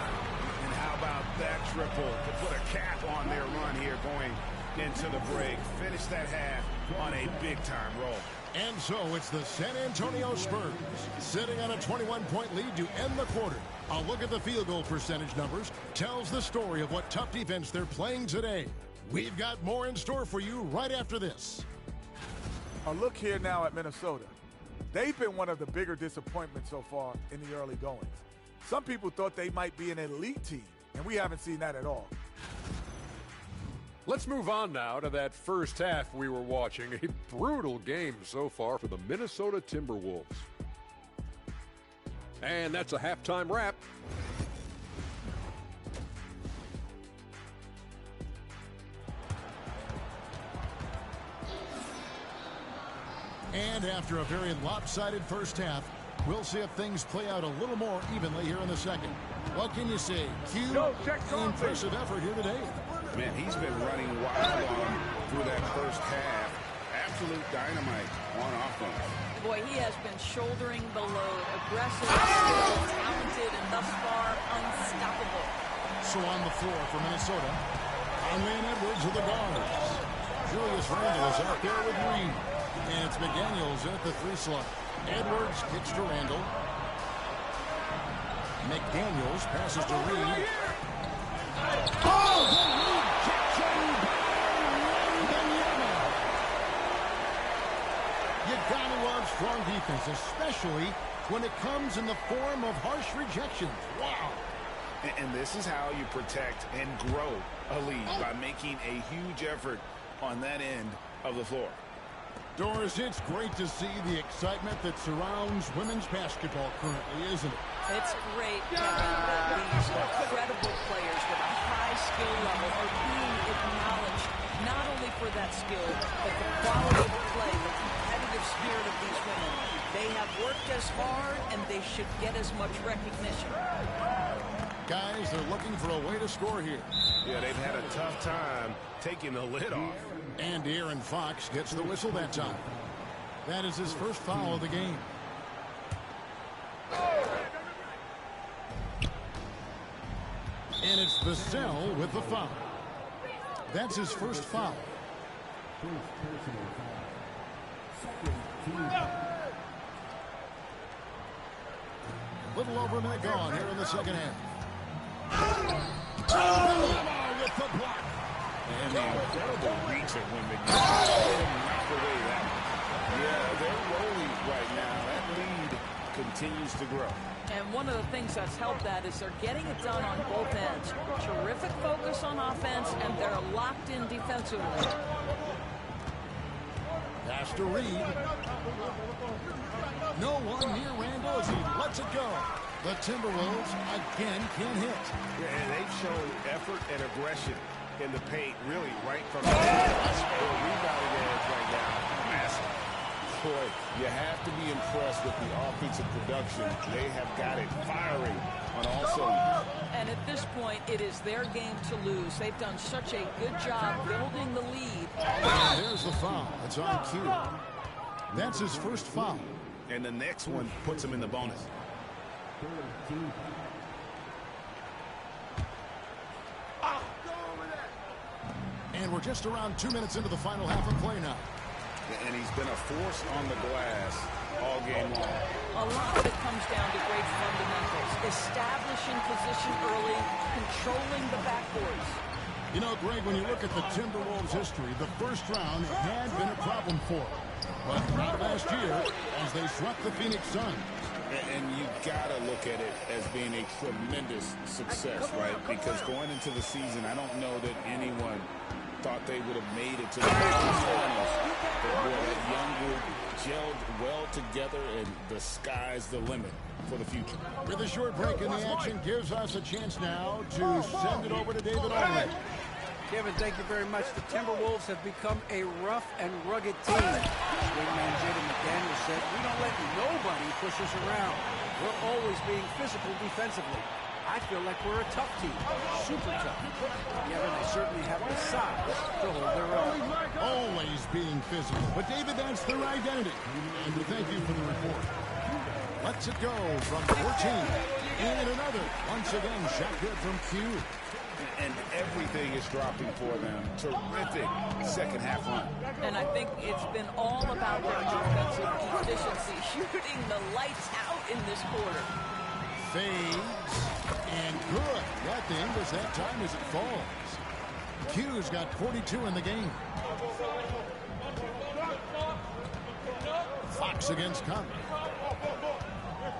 And how about that triple to put a cap on their run here going into the break. Finish that half on a big-time roll. And so it's the San Antonio Spurs sitting on a 21-point lead to end the quarter. A look at the field goal percentage numbers tells the story of what tough defense they're playing today. We've got more in store for you right after this. A look here now at Minnesota. They've been one of the bigger disappointments so far in the early goings. Some people thought they might be an elite team, and we haven't seen that at all. Let's move on now to that first half we were watching. A brutal game so far for the Minnesota Timberwolves. And that's a halftime wrap. And after a very lopsided first half, we'll see if things play out a little more evenly here in the second. What can you say? Q, impressive effort here today. Man, he's been running wild on through that first half. Absolute dynamite on offense. Boy, he has been shouldering the load. Aggressive, talented, and thus far unstoppable. So on the floor for Minnesota, Conley and Edwards are the guards. Julius Randle is out there with Reed. And it's McDaniels in at the 3 slot. Edwards kicks to Randle. McDaniels passes to Reed. Oh, the rejection by Wembanyama. You gotta love strong defense, especially when it comes in the form of harsh rejections. Wow. And this is how you protect and grow a lead, by making a huge effort on that end of the floor. Doris, it's great to see the excitement that surrounds women's basketball currently, isn't it? It's great, Kevin, that these incredible players with a high skill level are being acknowledged, not only for that skill, but the quality of play, the competitive spirit of these women. They have worked as hard, and they should get as much recognition. Guys, they're looking for a way to score here. Yeah, they've had a tough time taking the lid off. And Aaron Fox gets the whistle that time. That is his first foul of the game. And it's Vassell with the foul. That's his first foul. Little over a minute gone here in the second half. With the block. And the incredible reach of Wembanyama. Knock away that one. Yeah, they're rolling right now. That lead continues to grow. And one of the things that's helped that is they're getting it done on both ends. Terrific focus on offense, and they're locked in defensively. Pass to Reed. No one near Randle as he lets it go. The Timberwolves again can hit. Yeah, and they've shown effort and aggression in the paint, really, right from the rebounding edge right now. Massive. Boy, you have to be impressed with the offensive production. They have got it firing on all cylinders. And at this point, it is their game to lose. They've done such a good job building the lead. And there's the foul. It's on Q. That's his first foul. And the next one puts him in the bonus. And we're just around 2 minutes into the final half of play now. And he's been a force on the glass all game long. A lot of it comes down to great fundamentals. Establishing position early, controlling the backboards. You know, Greg, when you look at the Timberwolves' history, the first round had been a problem for them. But not last year, as they swept the Phoenix Suns. And you got to look at it as being a tremendous success, right? Because going into the season, I don't know that anyone thought they would have made it to the finals. But boy, that young group gelled well together, and the sky's the limit for the future. With a short break in the action, gives us a chance now to send it over to David Allred. Kevin, thank you very much. The Timberwolves have become a rough and rugged team. Wingman Jaden McDaniels said, "We don't let nobody push us around. We're always being physical defensively. I feel like we're a tough team, super tough." Kevin, they certainly have the size to hold their own. Always being physical. But, David, that's their identity. And we thank you for the report. Let's it go from 14. And another. Once again, shot good from Q. And everything is dropping for them. Terrific second half run. And I think it's been all about their offensive efficiency, shooting the lights out in this quarter. Fades. And good. Got the Ingles that time as it falls. Q's got 42 in the game. Fox against Conley.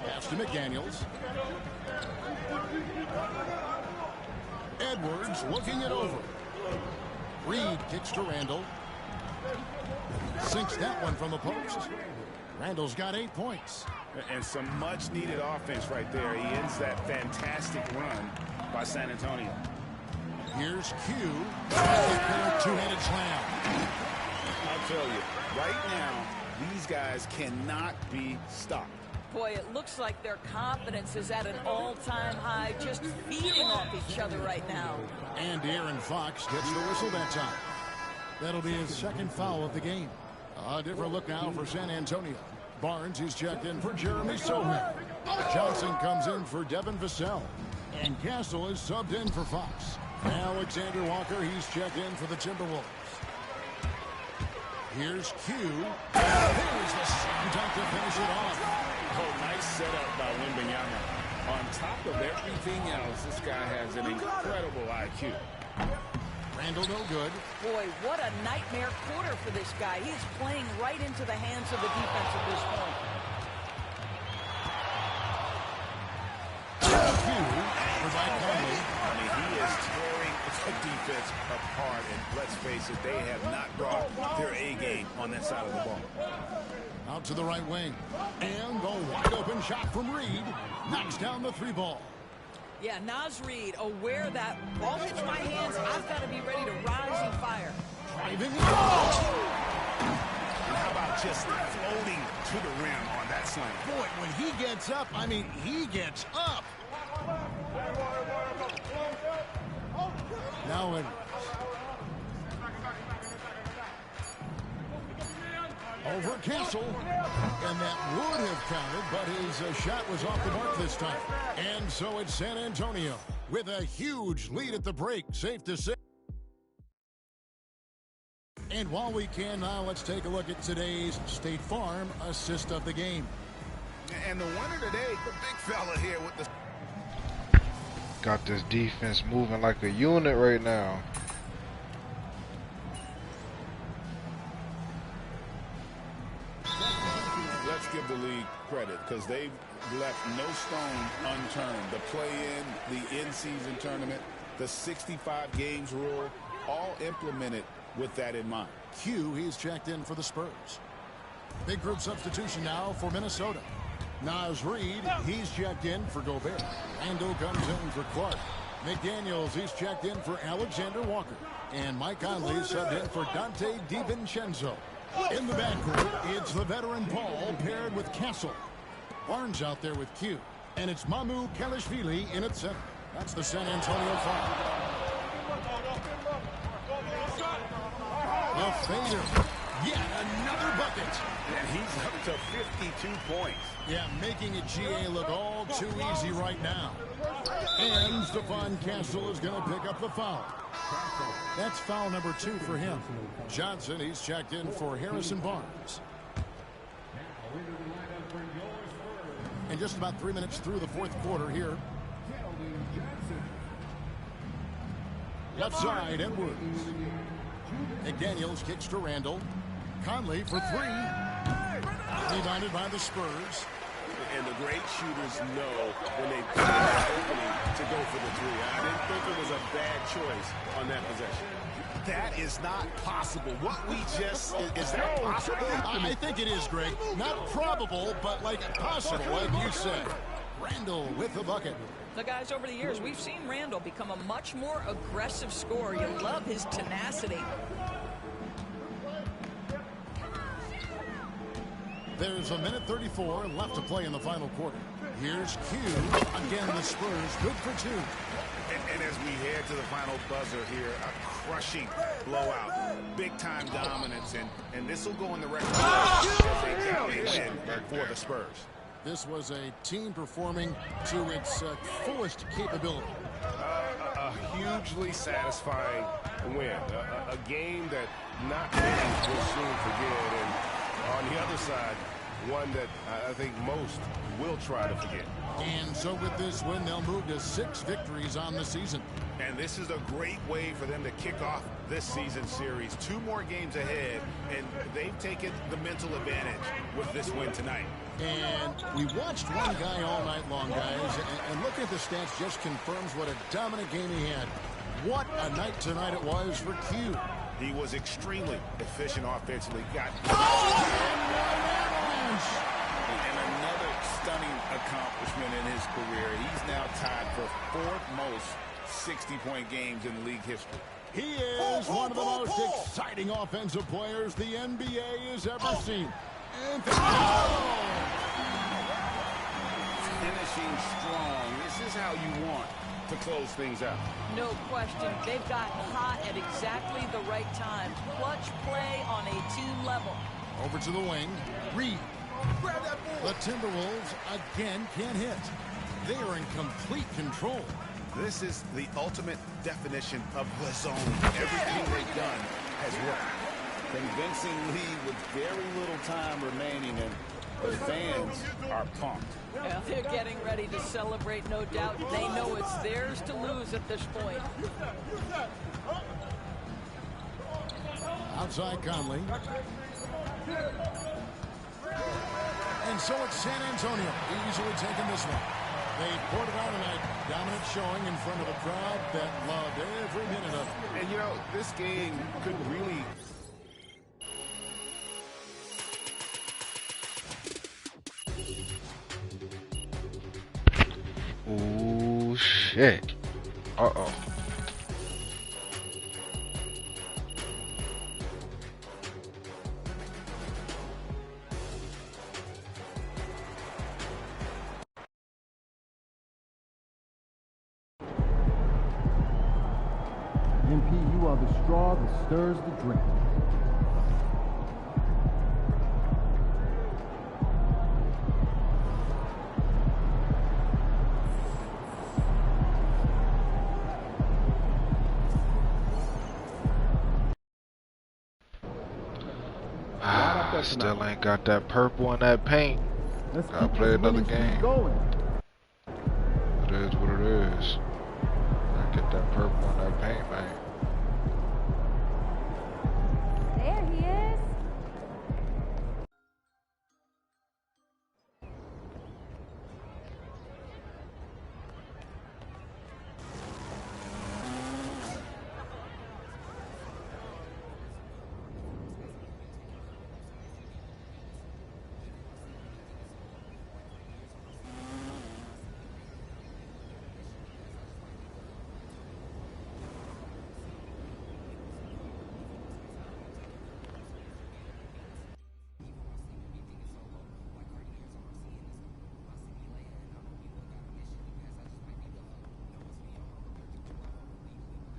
Pass to McDaniels. Edwards looking it over. Reed kicks to Randall. Sinks that one from the post. Randall's got 8 points. And some much-needed offense right there. He ends that fantastic run by San Antonio. Here's Q. Two-handed slam. I'll tell you, right now, these guys cannot be stopped. Boy, it looks like their confidence is at an all-time high, just feeding off each other right now. And Aaron Fox gets the whistle that time. That'll be his second foul of the game. A different look now for San Antonio. Barnes is checked in for Jeremy Sohan. Johnson comes in for Devin Vassell. And Castle is subbed in for Fox. Alexander Walker, he's checked in for the Timberwolves. Here's Q. Here's the slam dunk to finish it off. Oh, nice setup by Wembanyama. On top of everything else, this guy has an incredible IQ. Randall no good. Boy, what a nightmare quarter for this guy. He's playing right into the hands of the defense at this point. I mean, he is tearing the defense apart, and let's face it, they have not brought their A game on that side of the ball. Out to the right wing. And the wide open shot from Reed. Knocks down the 3 ball. Yeah, Naz Reid, aware that ball hits my hands, I've got to be ready to rise and fire. Driving. And how about just floating to the rim on that slam? Boy, when he gets up, I mean, he gets up. Now Edwards. Over Castle. And that would have counted, but his shot was off the mark this time. And so it's San Antonio with a huge lead at the break. Safe to say. And while we can now, let's take a look at today's State Farm assist of the game. And the winner today, the big fella here with the... Got this defense moving like a unit right now. Let's give the league credit because they've left no stone unturned. The play-in, the in-season tournament, the 65 games rule, all implemented with that in mind. Q, he's checked in for the Spurs. Big group substitution now for Minnesota. Naz Reid, he's checked in for Gobert. Randall comes in for Clark. McDaniels, he's checked in for Alexander Walker. And Mike Conley subbed in for Dante DiVincenzo. In the backcourt, it's the veteran Paul paired with Castle. Barnes out there with Q. And it's Mamu Kalishvili in at center. That's the San Antonio foul. A fader. Yet another bucket. And he's up to 52 points. Yeah, making it GA look all too easy right now. And Stephon Castle is going to pick up the foul. That's foul number 2 for him. Johnson, he's checked in for Harrison Barnes. And just about 3 minutes through the fourth quarter here. Left side, Edwards. McDaniels kicks to Randall. Conley for 3. Rebounded by the Spurs. And the great shooters know when they put an opening to go for the 3. I didn't think it was a bad choice on that possession. That is not possible. What we just, is that possible? I think it is, Greg. Not probable, but like possible, like you said. Randall with the bucket. The guys, over the years, we've seen Randall become a much more aggressive scorer. You love his tenacity. There's a minute 34 left to play in the final quarter. Here's Q. Again, the Spurs good for 2. And as we head to the final buzzer here, a crushing blowout, big-time dominance, and this will go in the record as a dominant win for the Spurs. This was a team performing to its fullest capability. A hugely satisfying win. A game that not many will soon forget. And on the other side, one that I think most will try to forget. And so with this win, they'll move to 6 victories on the season. And this is a great way for them to kick off this season series. 2 more games ahead, and they've taken the mental advantage with this win tonight. And we watched one guy all night long, guys, and looking at the stats just confirms what a dominant game he had. What a night tonight it was for Q. He was extremely efficient offensively. Got and another stunning accomplishment in his career. He's now tied for 4th most 60-point games in league history. He is one of the most exciting offensive players the NBA has ever seen. And finishing strong. This is how you want to close things out. No question. They've gotten hot at exactly the right time. Clutch play on a team level. Over to the wing. Reed. The Timberwolves again can't hit. They are in complete control. This is the ultimate definition of the zone. Everything they've done has worked. Convincing lead with very little time remaining, and the fans are pumped. Yeah, they're getting ready to celebrate, no doubt. They know it's theirs to lose at this point. Outside Conley. And so it's San Antonio easily taking this one. They poured it out tonight. Dominant showing in front of a crowd that loved every minute of it. And, you know, this game could really... Oh, shit. Uh-oh. MP, you are the straw that stirs the drink. Still ain't got that purple in that paint. Gotta play another game. It is what it is. Gotta get that purple in that paint, man. There he is.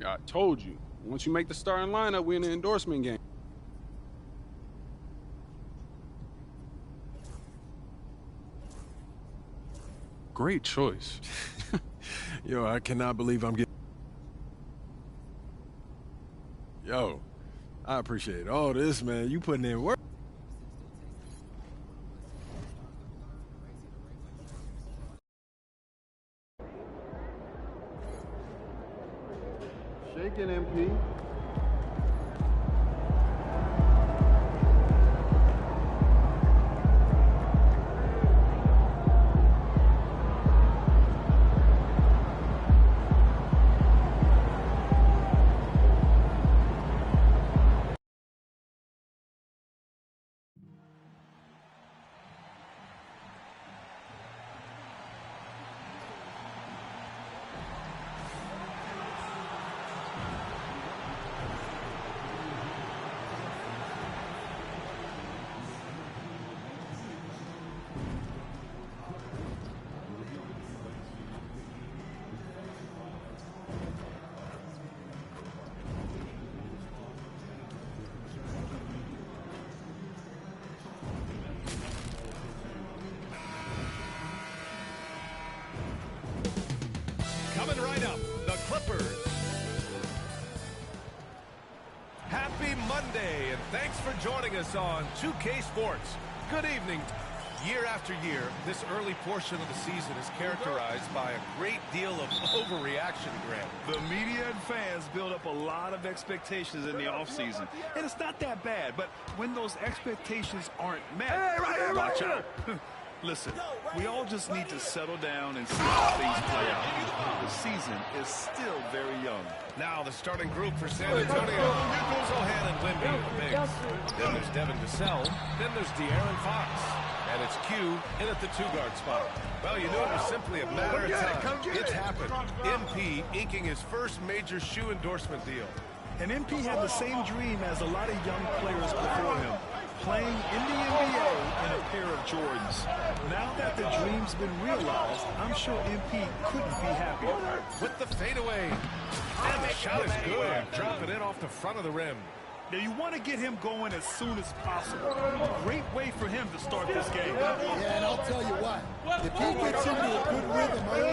I told you, once you make the starting lineup, we in the endorsement game. great choice. Yo, I cannot believe I'm getting... Yo, I appreciate all this, man. You putting in work. Shaking, MP. Coming right up, the Clippers. Happy Monday, and thanks for joining us on 2K Sports. Good evening. Year after year, this early portion of the season is characterized by a great deal of overreaction, Grant. The media and fans build up a lot of expectations in the offseason, and it's not that bad, but when those expectations aren't met, watch out. Listen, we all just need to settle down and see how things play out. The season is still very young. Now the starting group for San Antonio. Sohan and Wemby in the bigs. Then there's Devin Vassell. Then there's De'Aaron Fox. And it's Q in at the 2-guard spot. Well, you knew it was simply a matter of time. It's happened. MP inking his first major shoe endorsement deal. And MP had the same dream as a lot of young players before him, playing in the NBA in a pair of Jordans. Now that the dream's been realized, I'm sure MP couldn't be happier. With the fadeaway. And the shot is good. Dropping it off the front of the rim. Now, you want to get him going as soon as possible. Great way for him to start this game. Yeah, and I'll tell you what, if he gets into a good rhythm early,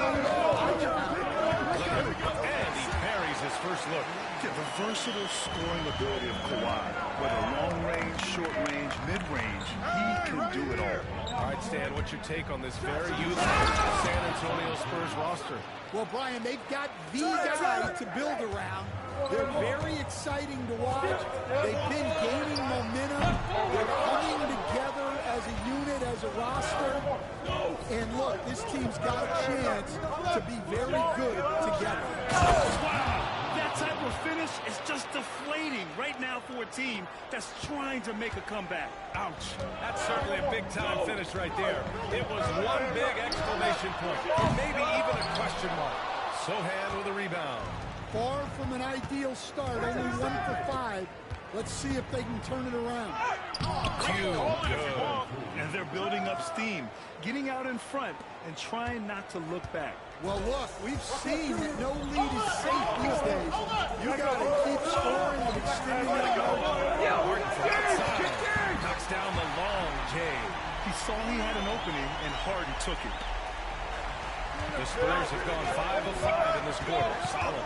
and he parries his first look. The versatile scoring ability of Kawhi, whether long range, short range, mid range, he can do it all. All right, Stan, what's your take on this very youthful San Antonio Spurs roster? well, Brian, they've got the guy to build around. They're very exciting to watch. They've been gaining momentum. They're coming together as a unit, as a roster. And look, this team's got a chance to be very good together. Wow! That type of finish is just deflating right now for a team that's trying to make a comeback. Ouch. That's certainly a big-time finish right there. It was one big exclamation point, or maybe even a question mark. Sohan with a rebound. Far from an ideal start, only 1 for 5. Let's see if they can turn it around. And they're building up steam, getting out in front, and trying not to look back. Well, look, we've seen that no lead is safe these days. You got to keep scoring and extending the Martin from outside knocks down the long J. He saw he had an opening, and Harden took it. The Spurs have gone 5 of 5 in this quarter. Solid.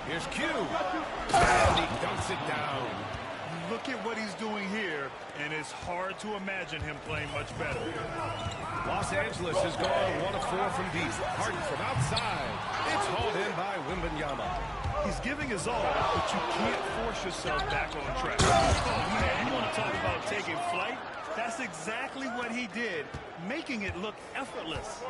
Here's Q. And he dunks it down. Look at what he's doing here, and it's hard to imagine him playing much better. Los Angeles has gone 1 of 4 from deep. Harden from outside. It's hauled in by Wembanyama. He's giving his all, but you can't force yourself back on track. Oh, man, you want to talk about taking flight? That's exactly what he did, making it look effortless.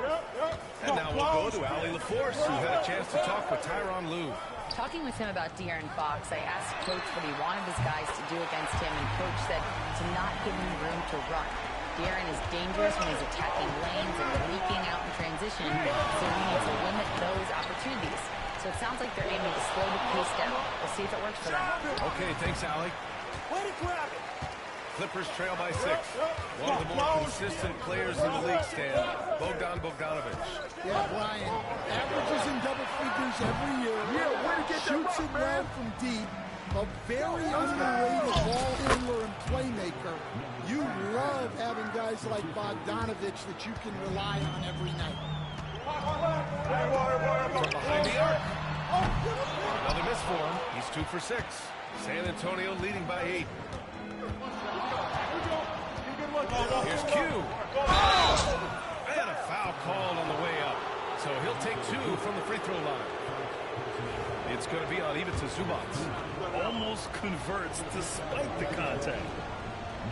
And now we'll go to Allie LaForce, who had a chance to talk with Tyronn Lue. Talking with him about De'Aaron Fox, I asked Coach what he wanted his guys to do against him, and Coach said to not give him room to run. De'Aaron is dangerous when he's attacking lanes and leaking out in transition, so we need to limit those opportunities. So it sounds like they're aiming to slow the pace down. We'll see if it works for them. Okay, thanks, Allie. Way to grab it. Clippers trail by 6. One of the more consistent players in the league, Stan, Bogdan Bogdanović. Yeah, Brian, averages in double figures every year. Shoots it well from deep. A very underrated ball handler and playmaker. You love having guys like Bogdanovich that you can rely on every night. From behind the arc. Another miss for him. He's 2 for 6. San Antonio leading by 8. Here's Q. And a foul called on the way up. So he'll take 2 from the free throw line. It's going to be on even to Zubats. Almost converts despite the contact.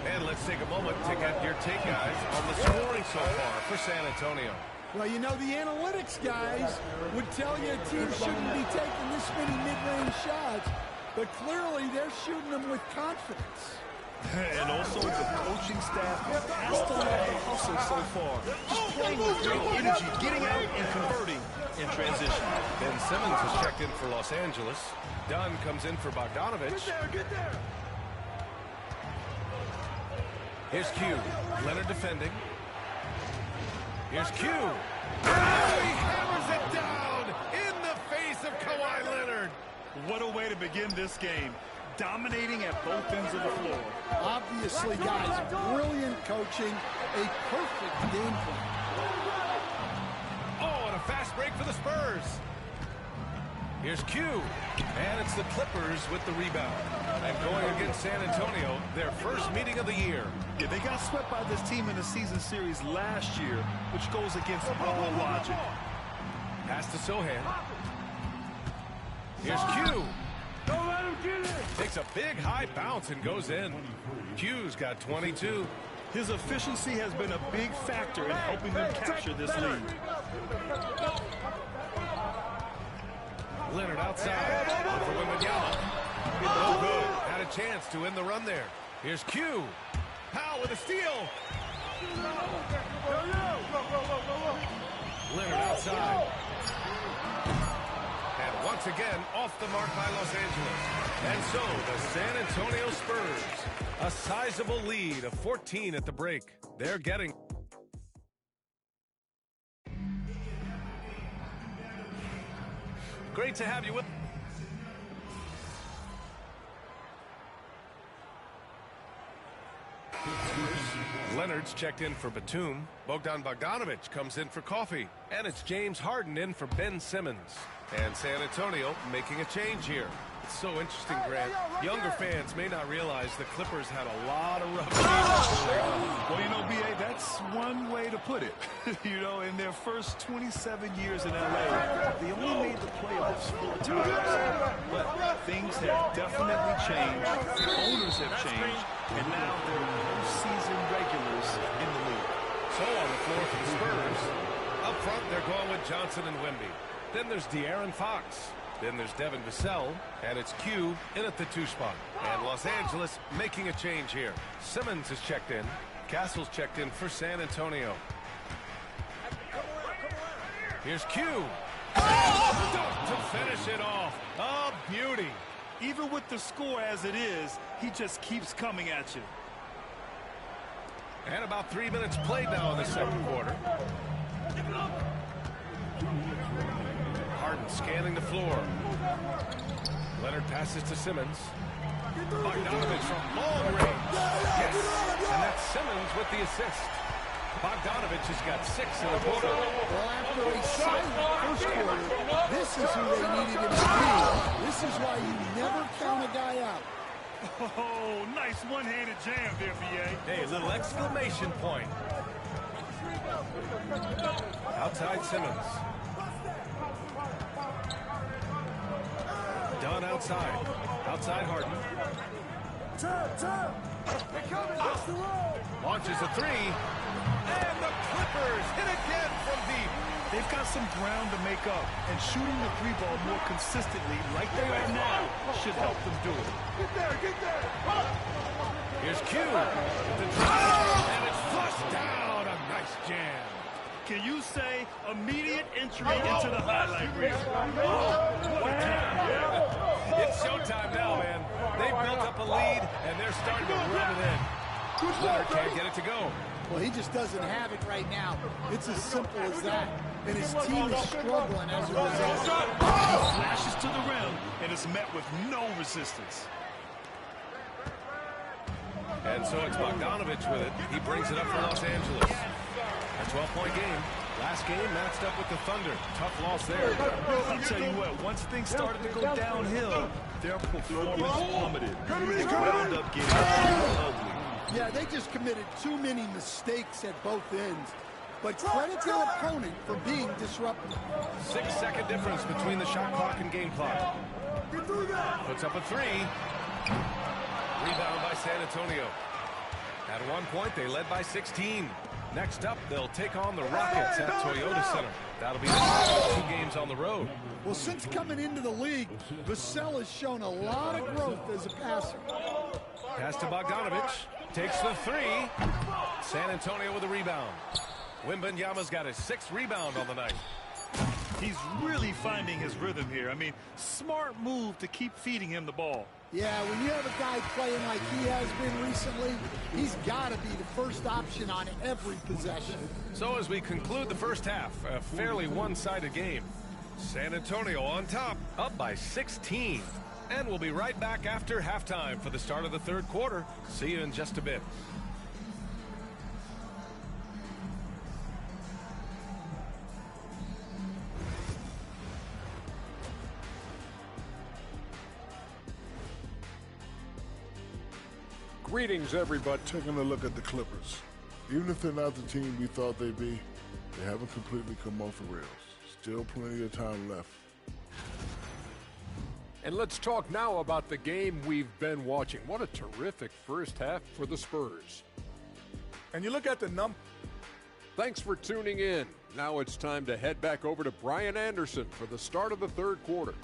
And let's take a moment to get your take, guys, on the scoring so far for San Antonio. Well, you know, the analytics guys would tell you a team shouldn't be taking this many mid-range shots, but clearly they're shooting them with confidence. And also the coaching staff has to love the hustle so far. Just playing with great energy, getting out and converting in transition. Ben Simmons is checked in for Los Angeles. Dunn comes in for Bogdanovich. Get there. Here's Q. Leonard defending. Here's Q. Oh, he hammers it down in the face of Kawhi Leonard. What a way to begin this game. Dominating at both ends of the floor. Obviously, guys, brilliant coaching, a perfect game plan. Oh, and a fast break for the Spurs. Here's Q. And it's the Clippers with the rebound. And going against San Antonio, their first meeting of the year. Yeah, they got swept by this team in the season series last year, which goes against all logic. Pass to Sohan. Here's Q. Don't let him get it. Takes a big high bounce and goes in. Q's got 22. His efficiency has been a big factor in helping them capture this lead. Leonard outside. For Wembanyama. No good. Had a chance to end the run there. Here's Q. Powell with a steal. Leonard outside. And once again, off the mark by Los Angeles. And so, the San Antonio Spurs, a sizable lead of 14 at the break. They're getting... Great to have you with... Leonard's checked in for Batum. Bogdan Bogdanovich comes in for Coffee. And it's James Harden in for Ben Simmons. And San Antonio making a change here. It's so interesting, Grant. Younger fans may not realize the Clippers had a lot of rough games. Well, you know, B.A., that's one way to put it. You know, in their first 27 years in L.A., they only made the playoffs 4 times. But things have definitely changed. The owners have changed. And now they're postseason regulars in the league. So on the floor for the Spurs. Up front, they're going with Johnson and Wemby. Then there's De'Aaron Fox. Then there's Devin Vassell, and it's Q in at the 2 spot. And Los Angeles making a change here. Simmons is checked in. Castle's checked in for San Antonio. Here's Q. Oh, to finish it off. Oh, beauty. Even with the score as it is, he just keeps coming at you. And about 3 minutes played now in the second quarter. Harden scanning the floor. Leonard passes to Simmons. Bogdanovich from long range. Yes, and that's Simmons with the assist. Bogdanovich has got 6 in the quarter. Well, after a silent first quarter, this is who they needed him to be. This is why you never count a guy out. Oh, nice one-handed jam there, B.A. Hey, a little exclamation point. Outside Simmons. Dunn outside. Outside Harden. Launches a 3. And the Clippers hit again from deep. They've got some ground to make up, and shooting the 3-ball more consistently like they are now should help them do it. Get there. Here's Q. The drive, and it's flushed down. A nice jam. Can you say immediate entry into the highlight reel? What a time. It's showtime now, man. They built up a lead, and they're starting to rub it in. Leonard can't get it to go. Well, he just doesn't have it right now. It's as simple as that. And his team is struggling as a result. Flashes to the rim, and is met with no resistance. And so it's Bogdanovich with it. He brings it up for Los Angeles. A 12-point game. Last game matched up with the Thunder. Tough loss there. I'll tell you what, once things started to go downhill, their performance plummeted. It wound up getting ugly. Yeah, they just committed too many mistakes at both ends. But credit their opponent for being disruptive. 6-second difference between the shot clock and game clock. Puts up a three. Rebound by San Antonio. At one point, they led by 16. Next up, they'll take on the Rockets at Toyota Center. That'll be the first 2 games on the road. Well, since coming into the league, Vassell has shown a lot of growth as a passer. Pass to Bogdanovich. Takes the three. San Antonio with a rebound. Wembanyama's got his 6th rebound on the night. He's really finding his rhythm here. I mean, smart move to keep feeding him the ball. Yeah, when you have a guy playing like he has been recently, he's got to be the first option on every possession. So as we conclude the first half, a fairly one-sided game. San Antonio on top, up by 16. And we'll be right back after halftime for the start of the 3rd quarter. See you in just a bit. Greetings, everybody. Taking a look at the Clippers. Even if they're not the team we thought they'd be, they haven't completely come off the rails. Still plenty of time left. And let's talk now about the game we've been watching. What a terrific first half for the Spurs. And you look at the number. Thanks for tuning in. Now it's time to head back over to Brian Anderson for the start of the 3rd quarter.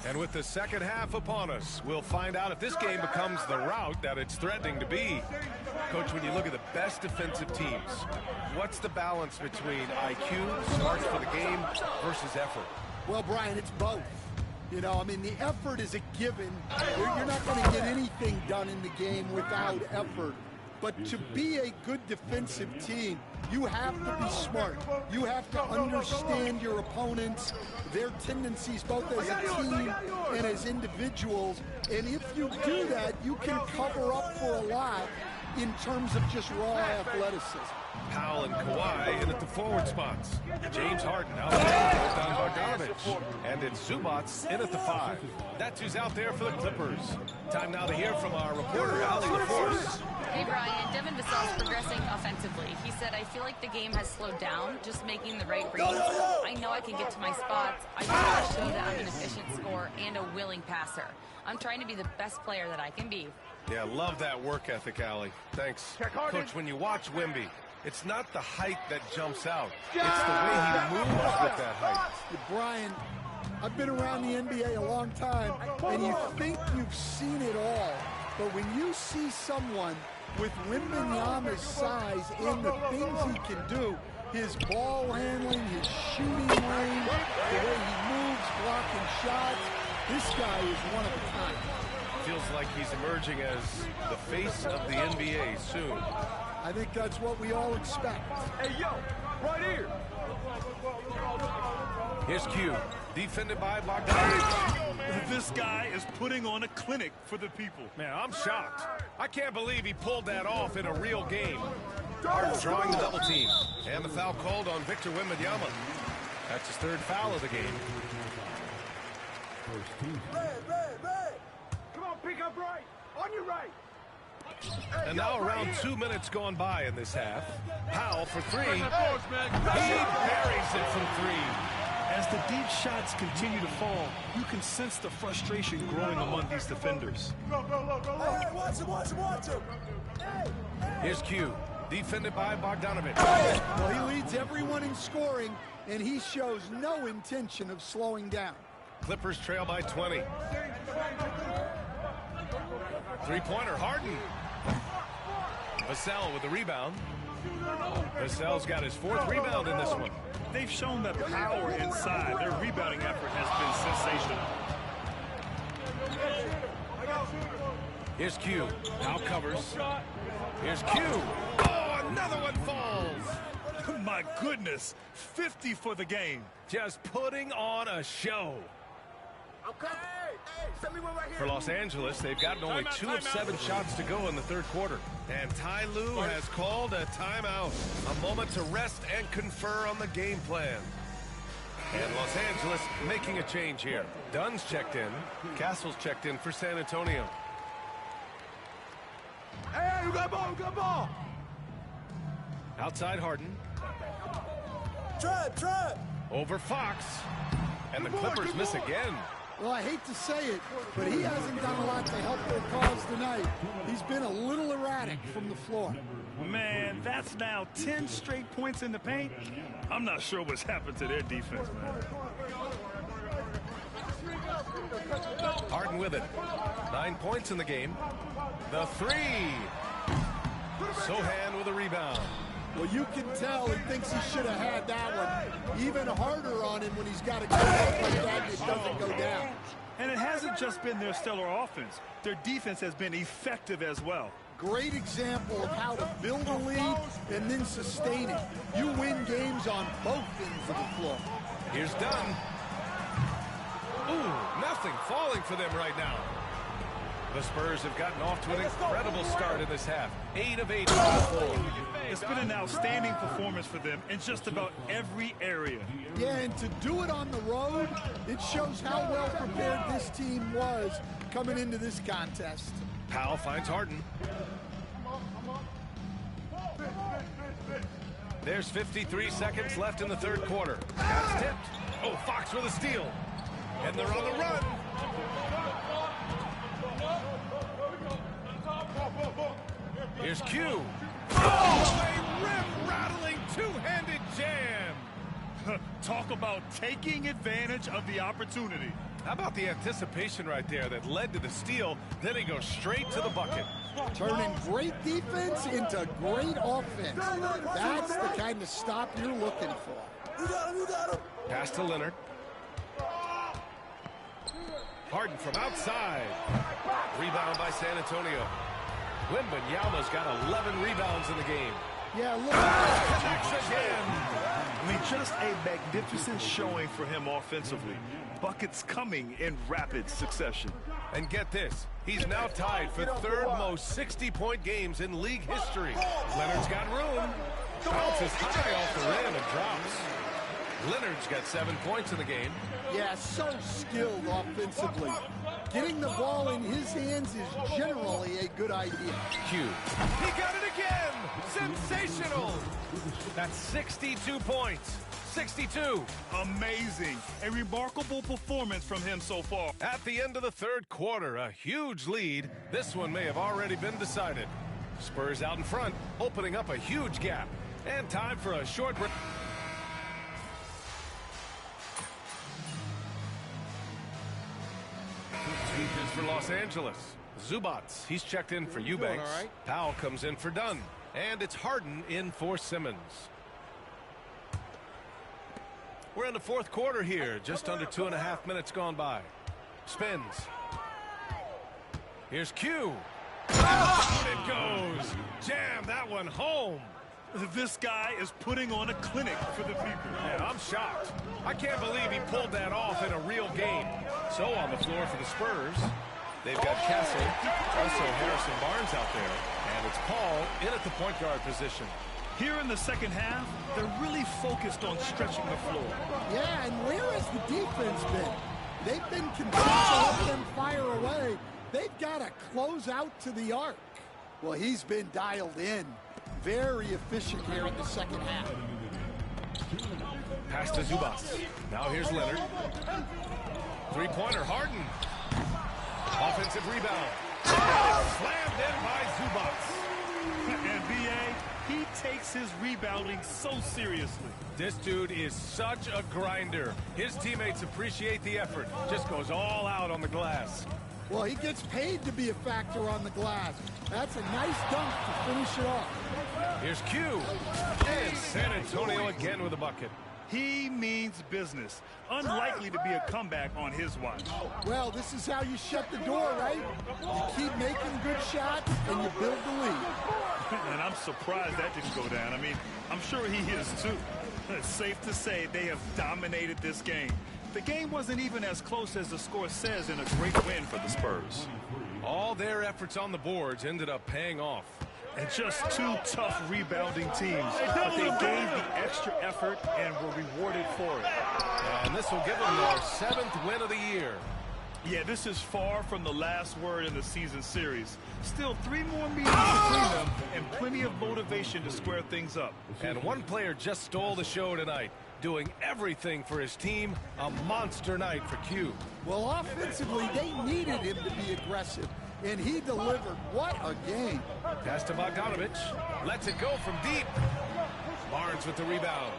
And with the second half upon us, we'll find out if this game becomes the rout that it's threatening to be. Coach, when you look at the best defensive teams, what's the balance between IQ, smarts for the game, versus effort? Well, Brian, it's both. You know, I mean, the effort is a given. You're not going to get anything done in the game without effort. But to be a good defensive team, you have to be smart. You have to understand your opponents, their tendencies, both as a team and as individuals. And if you do that, you can cover up for a lot in terms of just raw athleticism. Powell and Kawhi in at the forward spots. James Harden out there on Bogdanovich. And it's Zubats in at the 5. That's who's out there for the Clippers. Time now to hear from our reporter, Ali LaForce. Hey, Brian. Devin Vassell's progressing offensively. He said, I feel like the game has slowed down, just making the right reads. I know I can get to my spots. I just want to show that I'm an efficient scorer and a willing passer. I'm trying to be the best player that I can be. Yeah, love that work ethic, Ali. Thanks. Coach, when you watch Wemby, it's not the height that jumps out. It's the way he moves with that height. Brian, I've been around the NBA a long time, and you think you've seen it all. But when you see someone with Wembanyama's size and the things he can do, his ball handling, his shooting range, the way he moves, blocking shots, this guy is one of a kind. Feels like he's emerging as the face of the NBA soon. I think that's what we all expect. Hey, yo, right here. Here's Q, defended by Bogdanovich. This guy is putting on a clinic for the people. Man, I'm shocked. I can't believe he pulled that off in a real game. Harden drawing the double team. And the foul called on Victor Wembanyama. That's his 3rd foul of the game. Red. Come on, pick up right. On your right. And now around 2 minutes gone by in this half. Powell for 3. He buries it from 3. As the deep shots continue to fall, you can sense the frustration growing among these defenders. Hey, watch him. Here's Q, defended by Bogdanovich. Well, he leads everyone in scoring, and he shows no intention of slowing down. Clippers trail by 20. Three-pointer, Harden. Vassell with the rebound. Vassell's got his 4th rebound in this one. They've shown that power inside. Their rebounding effort has been sensational. Here's Q. Now covers. Here's Q. Oh, another one falls. my goodness. 50 for the game. Just putting on a show. Okay. Hey, send me one right here. For Los Angeles, they've gotten only 2 of 7 shots to go in the third quarter. And Ty Lue has called a timeout. A moment to rest and confer on the game plan. And Los Angeles making a change here. Dunn's checked in. Castle's checked in for San Antonio. Hey, you got ball, you got ball. Outside Harden. Trap. Over Fox. And the Clippers miss again. Well, I hate to say it, but he hasn't done a lot to help their cause tonight. He's been a little erratic from the floor. Man, that's now 10 straight points in the paint. I'm not sure what's happened to their defense, man. Harden with it. 9 points in the game. The three. Sohan with a rebound. Well, you can tell he thinks he should have had that one. Even harder on him when he's got to go up like that and it doesn't go down. And it hasn't just been their stellar offense. Their defense has been effective as well. Great example of how to build a lead and then sustain it. You win games on both ends of the floor. Here's Dunn. Ooh, nothing falling for them right now. The Spurs have gotten off to an incredible start in this half. 8 of 8 from the floor. It's been an outstanding performance for them in just about every area. Yeah, and to do it on the road, it shows how well prepared this team was coming into this contest. Powell finds Harden. There's 53 seconds left in the third quarter. Pass tipped. Oh, Fox with a steal. And they're on the run. Here's Q. Oh, a rim-rattling two-handed jam. Talk about taking advantage of the opportunity. How about the anticipation right there that led to the steal? Then he goes straight to the bucket. Turning great defense into great offense. That's the kind of stop you're looking for. You got him. Pass to Leonard. Harden from outside. Rebound by San Antonio. Wembanyama's got 11 rebounds in the game. Yeah, look. Connects again. I mean, just a magnificent showing for him offensively. Buckets coming in rapid succession. And get this, he's now tied for third most 60-point games in league history. Leonard's got room. Bounces high off the rim and drops. Leonard's got 7 points in the game. Yeah, so skilled offensively. Getting the ball in his hands is generally a good idea. Q. He got it again! Sensational! That's 62 points. 62. Amazing. A remarkable performance from him so far. At the end of the third quarter, a huge lead. This one may have already been decided. Spurs out in front, opening up a huge gap. And time for a short break. Defense for Los Angeles. Zubats, he's checked in for Eubanks. Right. Powell comes in for Dunn. And it's Harden in for Simmons. We're in the fourth quarter here. Just under 2.5 minutes gone by. Spins. Here's Q. Out it goes. Jam that one home. This guy is putting on a clinic for the people. Yeah, I'm shocked. I can't believe he pulled that off in a real game. So on the floor for the Spurs, they've got Castle, also Harrison Barnes out there, and it's Paul in at the point guard position. Here in the second half, they're really focused on stretching the floor. Yeah, and where has the defense been? They've been content to let them fire away. They've got to close out to the arc. Well, he's been dialed in. Very efficient here in the second half. Pass to Zubats. Now here's Leonard. Three-pointer, Harden. Offensive rebound. Slammed in by Zubats. And B.A., he takes his rebounding so seriously. This dude is such a grinder. His teammates appreciate the effort. Just goes all out on the glass. Well, he gets paid to be a factor on the glass. That's a nice dunk to finish it off. Here's Q. And San Antonio again with a bucket. He means business. Unlikely to be a comeback on his watch. Well, this is how you shut the door, right? You keep making good shots and you build the lead. And I'm surprised that didn't go down. I mean, I'm sure he is too. It's safe to say they have dominated this game. The game wasn't even as close as the score says in a great win for the Spurs. All their efforts on the boards ended up paying off. And just two tough rebounding teams, but they gave the extra effort and were rewarded for it. And this will give them their 7th win of the year. Yeah, this is far from the last word in the season series. Still 3 more meetings between them and plenty of motivation to square things up. And one player just stole the show tonight, doing everything for his team. A monster night for Q. Well, offensively, they needed him to be aggressive, and he delivered. What a game. Pass to Bogdanovich. Lets it go from deep. Barnes with the rebound.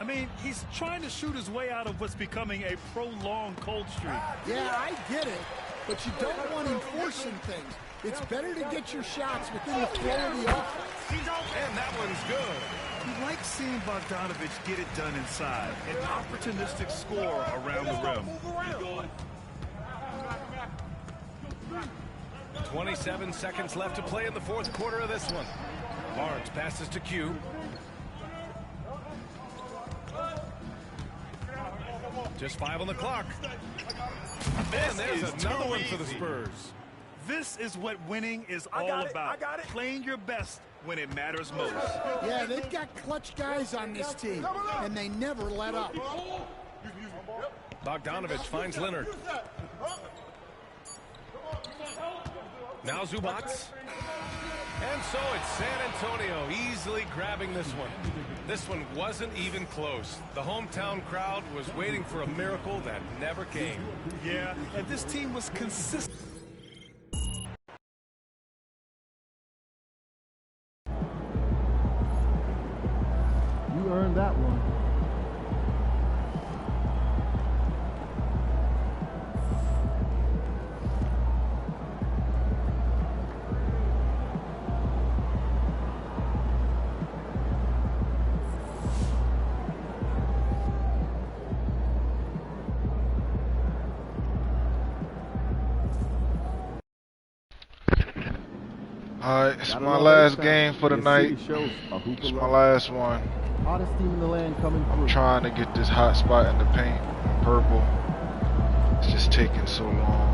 I mean, he's trying to shoot his way out of what's becoming a prolonged cold streak. Yeah, I get it, but you don't want him forcing things. It's better to get your shots within the flow of the offense. And that one's good. He likes seeing Bogdanovich get it done inside. An opportunistic score around the rim. 27 seconds left to play in the 4th quarter of this one. Barnes passes to Q. Just 5 on the clock. And there's another one for the Spurs. This is what winning is all about. Playing your best when it matters most. Yeah, they've got clutch guys on this team, and they never let up. Bogdanovich finds Leonard. Now Zubats. And so it's San Antonio easily grabbing this one. This one wasn't even close. The hometown crowd was waiting for a miracle that never came. Yeah, and this team was consistent. You earned that one. Alright, it's my last game for the night. It's my last one. Hottest team in the land coming through. I'm trying to get this hot spot in the paint in purple. It's just taking so long.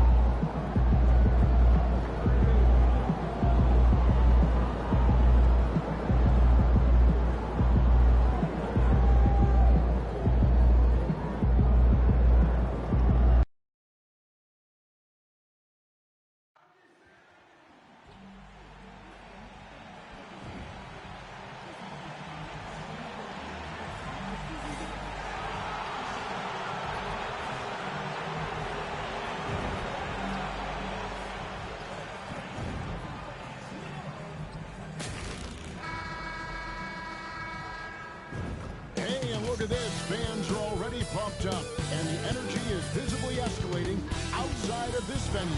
Look at this. Fans are already pumped up, and the energy is visibly escalating outside of this venue.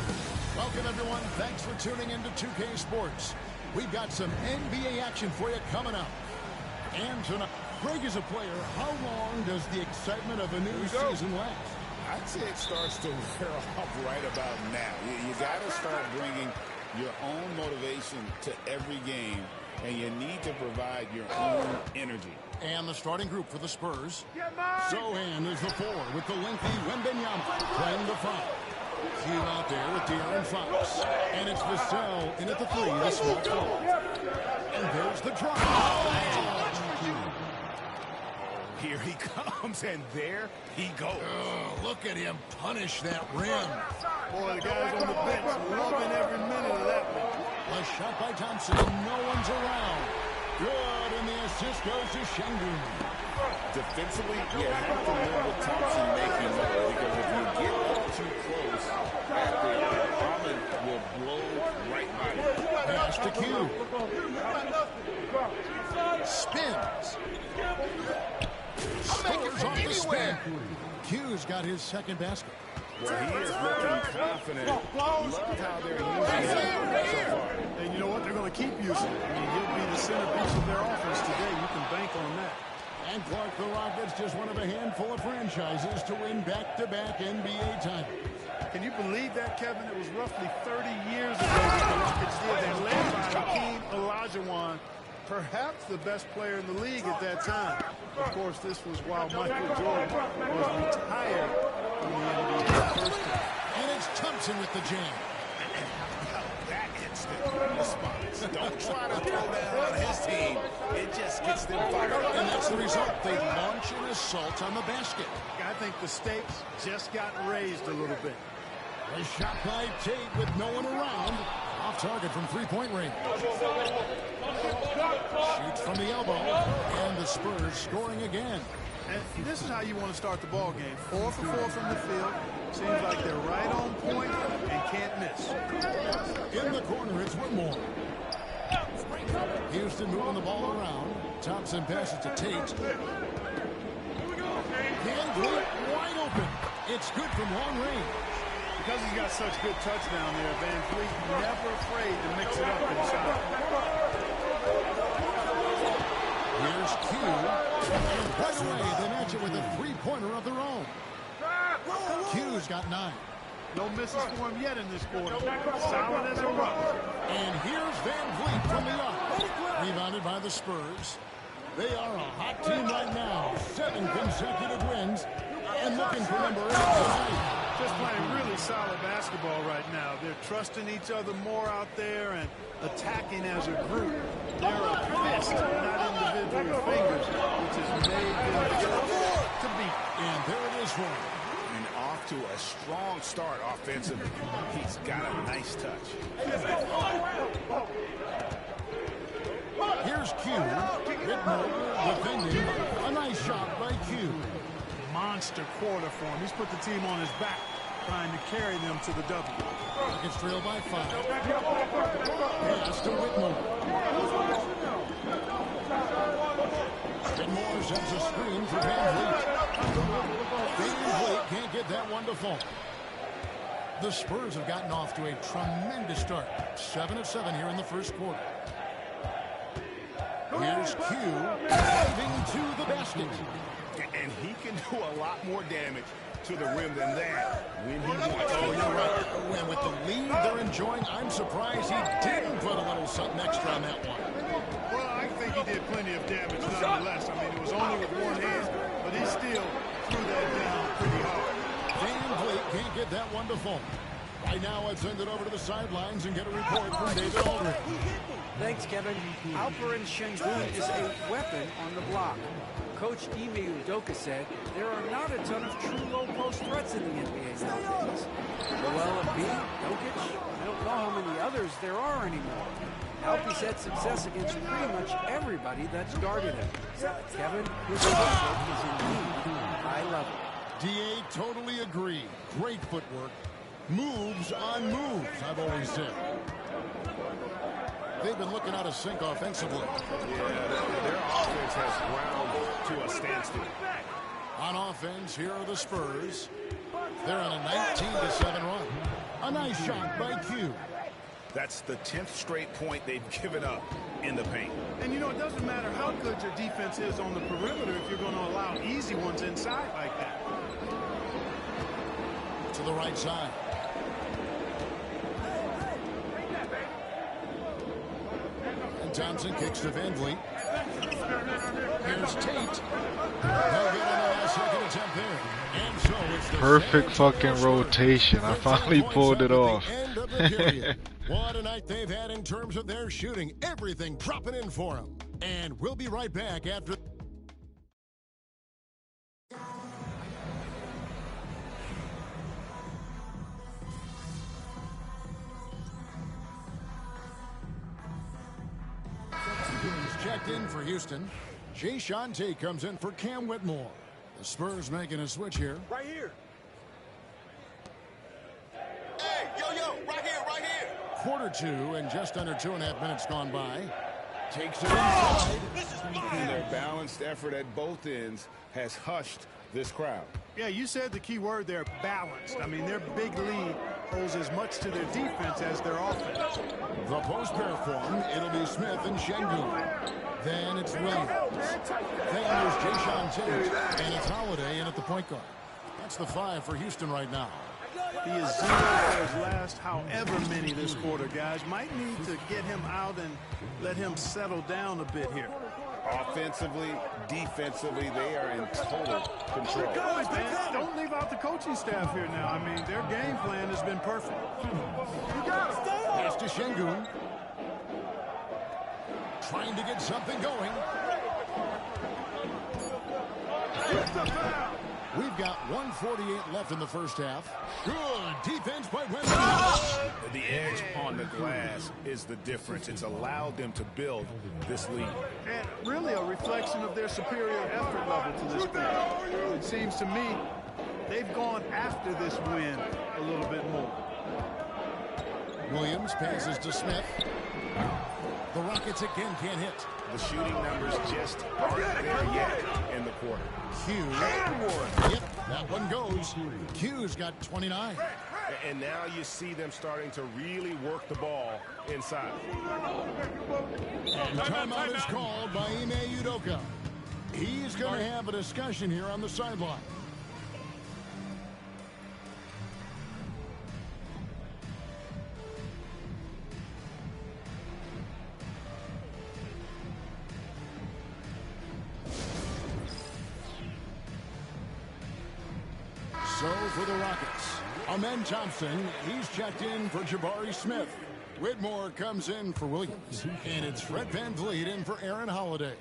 Welcome, everyone. Thanks for tuning into 2K Sports. We've got some NBA action for you coming up. And tonight, Greg is a player. How long does the excitement of a new season last? I'd say it starts to wear off right about now. You got to start bringing your own motivation to every game, and you need to provide your own energy. And the starting group for the Spurs. Sohan is the 4 with the lengthy Wembanyama playing the 5. Q out there with De'Aaron Fox. And it's Vassell in at the 3, the small forward. And there's the drop. Here he comes, and there he goes. Oh, look at him punish that rim. Boy, the guys on the bench loving every minute of that one. A shot by Thompson, and no one's around. Good, and the assist goes to Şengün. Defensively, you have to live with Thompson making more, because if you get up too close, Drummond will blow right by you. Pass to Q. Spins. Scores off the spin. Q's got his second basket. Well, he is looking confident. Love how they're using him so far. And you know what? They're going to keep using him. I mean, he'll be the centerpiece of their offense today. You can bank on that. And Clark, the Rockets, just one of a handful of franchises to win back-to-back NBA titles. Can you believe that, Kevin? It was roughly 30 years ago that the Rockets did that, led by Hakeem Olajuwon, perhaps the best player in the league at that time. Of course, this was while Michael Jordan was retired from the NBA. And it's Thompson with the jam. That instant response. Don't try to throw down on his team. It just gets them fired up. And that's the result. They launch an assault on the basket. I think the stakes just got raised a little bit. A shot by Tate with no one around. Off target from three-point range. Shoots from the elbow. And the Spurs scoring again. And this is how you want to start the ball game. 4 for 4 from the field. Seems like they're right on point and can't miss. In the corner, it's Whitmore. Houston moving the ball around. Thompson passes to Tate. VanVleet wide open. It's good from long range. Because he's got such good touch down there, VanVleet never afraid to mix it up inside. Here's Q. And right away, they match it with a three-pointer of their own. Q's got 9. No misses for him yet in this quarter. Solid as a rock. And here's VanVleet from the arc. Rebounded by the Spurs. They are a hot team right now. 7 consecutive wins. And looking for number 8 tonight. Just playing really solid basketball right now. They're trusting each other more out there and attacking as a group. They're a fist, not individual fingers, which has made them difficult to beat. And there it is for him. And off to a strong start offensively. He's got a nice touch. Here's Q. Whitmore defending. A nice shot by Q. Monster quarter for him. He's put the team on his back, trying to carry them to the W. Rockets trail by 5. Pass to Whitmore. Whitmore sends a screen for VanVleet. VanVleet can't get that one to fall. The Spurs have gotten off to a tremendous start. 7 of 7 here in the first quarter. Here's Q driving to the basket. And he can do a lot more damage to the rim than that when he wants. Oh, you're right. And with the lead they're enjoying, I'm surprised he didn't put a little something extra on that one. Well, I think he did plenty of damage nonetheless. I mean, it was only with one hand, but he still threw that down pretty hard. VanVleet can't get that one to fall. Right now, let's send it over to the sidelines and get a report from David Aldridge. Thanks, Kevin. Alperen Sengun is a weapon on the block. Coach Ime Udoka said there are not a ton of true low-post threats in the NBA nowadays. Joel Embiid, Jokic, I don't know how many others there are anymore. Alpie's had success against pretty much everybody that's guarded him. Kevin, his footwork is indeed high level. DA totally agree. Great footwork. Moves on moves, I've always said. They've been looking out of sync offensively. Yeah, their offense has ground to a standstill. On offense, here are the Spurs. They're on a 19-7 run. A nice shot by Q. That's the 10th straight point they've given up in the paint. And, you know, it doesn't matter how good your defense is on the perimeter if you're going to allow easy ones inside like that. To the right side. And Thompson kicks to VanVleet. Here's Tate. No good on the last second attempt there. And so it's the perfect fucking rotation. I finally pulled it off. End of the period. What a night they've had in terms of their shooting. Everything dropping in for them. And we'll be right back after. Checked in for Houston. Jayshawn Tate comes in for Cam Whitmore. The Spurs making a switch here. Right here. Hey, yo, right here, right here. Quarter 2 and just under 2.5 minutes gone by. Takes it inside. And their balanced effort at both ends has hushed this crowd. Yeah, you said the key word there, balanced. I mean, their big lead owes as much to their defense as their offense. The post pair form, it'll be Smith and Sengun. Then it's Williams. Then there's Jayshawn Tate. And it's Holiday in at the point guard. That's the 5 for Houston right now. He is 0 for his last however many this quarter, guys. Might need to get him out and let him settle down a bit here. Offensively, defensively, they are in total control. Man, don't leave out the coaching staff here now. I mean, their game plan has been perfect. Pass to Şengün. Trying to get something going. We've got 1:48 left in the first half. Good defense by Wemby. The edge on the glass is the difference. It's allowed them to build this lead. And really a reflection of their superior effort level to this point. It seems to me they've gone after this win a little bit more. Williams passes to Smith. The Rockets again can't hit. The shooting numbers just aren't there yet in the quarter. Q. Yep, that one goes. Q's got 29. And now you see them starting to really work the ball inside. And timeout is called by Ime Udoka. He's going to have a discussion here on the sideline. So for the Rockets, Amen Thompson, he's checked in for Jabari Smith. Whitmore comes in for Williams. And it's Fred VanVleet in for Aaron Holiday.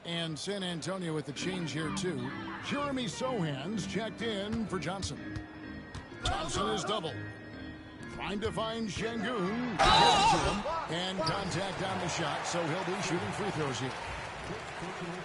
And San Antonio with the change here too. Jeremy Sohan's checked in for Johnson. Thompson is double. Trying to find Şengün. And contact on the shot, so he'll be shooting free throws here.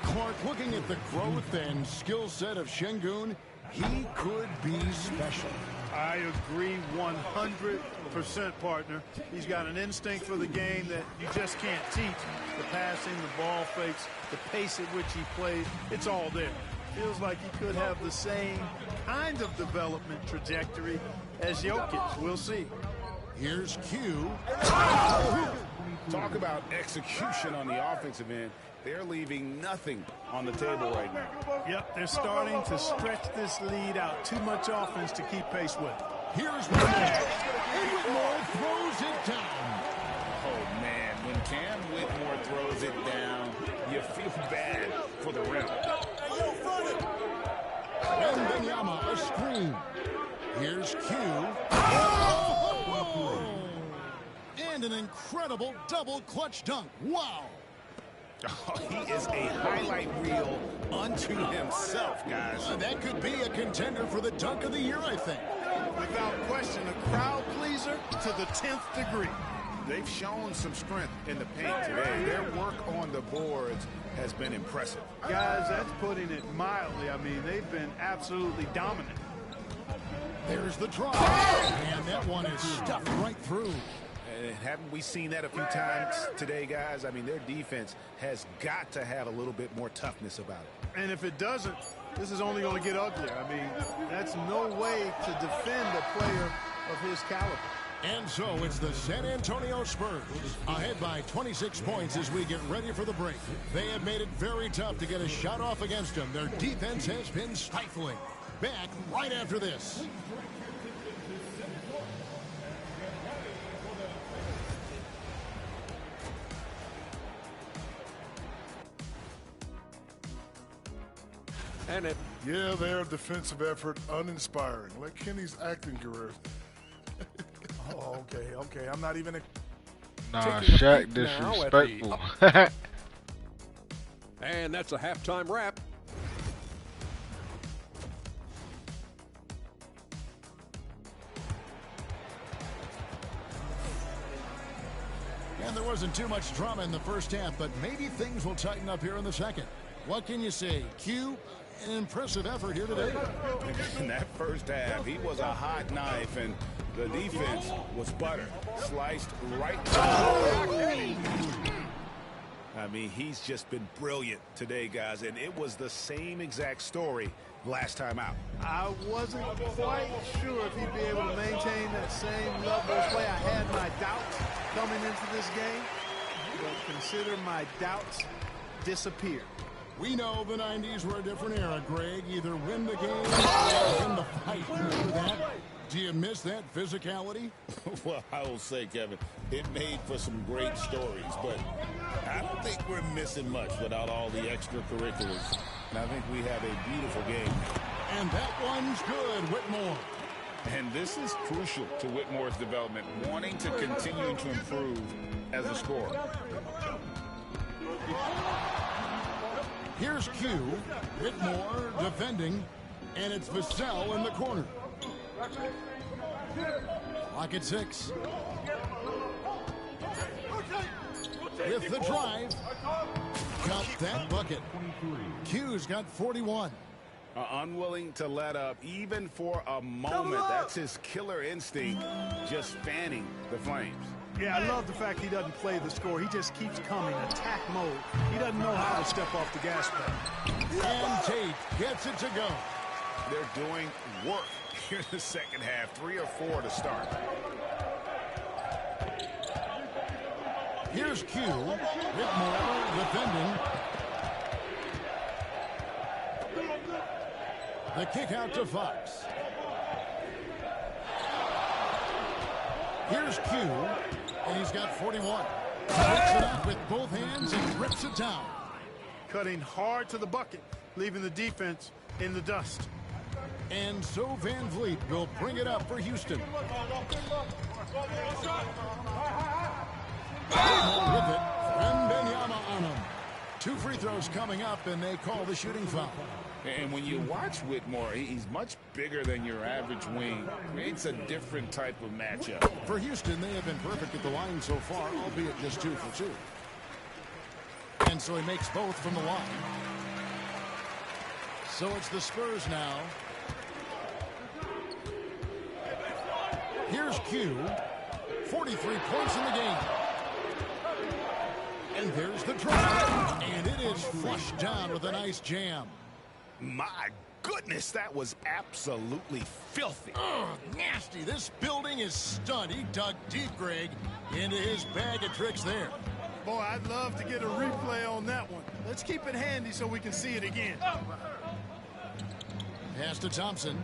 Clark, looking at the growth and skill set of Şengün, he could be special. I agree 100%, partner. He's got an instinct for the game that you just can't teach. The passing, the ball fakes, the pace at which he plays, it's all there. Feels like he could have the same kind of development trajectory as Jokic. We'll see. Here's Q. Talk about execution on the offensive end. They're leaving nothing on the table right now. Yep, they're starting to stretch this lead out. Too much offense to keep pace with. Here's Whitmore. And Whitmore throws it down. Oh, man, when Cam Whitmore throws it down, you feel bad for the rim. And Benyama, a screen. Here's Q. And an incredible double clutch dunk. Wow. Oh, he is a highlight reel unto himself, guys. That could be a contender for the dunk of the year, I think. Without question, a crowd pleaser to the 10th degree. They've shown some strength in the paint today. Their work on the boards has been impressive. Guys, that's putting it mildly. I mean, they've been absolutely dominant. There's the drive. And that one is stuffed right through. Haven't we seen that a few times today, guys? I mean, their defense has got to have a little bit more toughness about it. And if it doesn't, this is only going to get uglier. I mean, that's no way to defend a player of his caliber. And so it's the San Antonio Spurs ahead by 26 points as we get ready for the break. They have made it very tough to get a shot off against them. Their defense has been stifling. Back right after this. And yeah, their defensive effort uninspiring, like Kenny's acting career. Oh, okay. I'm not even. Nah, Shaq disrespectful. And that's a halftime wrap. And there wasn't too much drama in the first half, but maybe things will tighten up here in the second. What can you say? Q, an impressive effort here today. In that first half, he was a hot knife, and the defense was butter. Sliced right through. I mean, he's just been brilliant today, guys, and it was the same exact story last time out. I wasn't quite sure if he'd be able to maintain that same level of play. I had my doubts coming into this game, but consider my doubts disappeared. We know the 90s were a different era, Greg. Either win the game or win the fight. Remember that? Do you miss that physicality? Well, I will say, Kevin, it made for some great stories, but I don't think we're missing much without all the extracurriculars. And I think we have a beautiful game. And that one's good, Whitmore. And this is crucial to Whitmore's development, wanting to continue to improve as a scorer. Here's Q, Whitmore defending, and it's Vassell in the corner. Clock at 6. With the drive, got that bucket. Q's got 41. Unwilling to let up even for a moment. That's his killer instinct, just fanning the flames. Yeah, I love the fact he doesn't play the score. He just keeps coming, attack mode. He doesn't know how to step off the gas pedal. And Tate gets it to go. They're doing work here in the second half. 3 or 4 to start. Here's Q, Whitmore defending. The kick out to Fox. Here's Q, and he's got 41. Picks it up with both hands and rips it down. Cutting hard to the bucket, leaving the defense in the dust. And so Van Vliet will bring it up for Houston. With it, Wembanyama on him. 2 free throws coming up, and they call the shooting foul. And when you watch Whitmore, he's much bigger than your average wing. Creates a different type of matchup. For Houston, they have been perfect at the line so far, albeit just 2 for 2. And so he makes both from the line. So it's the Spurs now. Here's Q. 43 points in the game. And there's the drive. And it is flushed down with a nice jam. My goodness, that was absolutely filthy. Oh, nasty. This building is stunned. He dug deep, Greg, into his bag of tricks there. Boy, I'd love to get a replay on that one. Let's keep it handy so we can see it again. Pass to Thompson.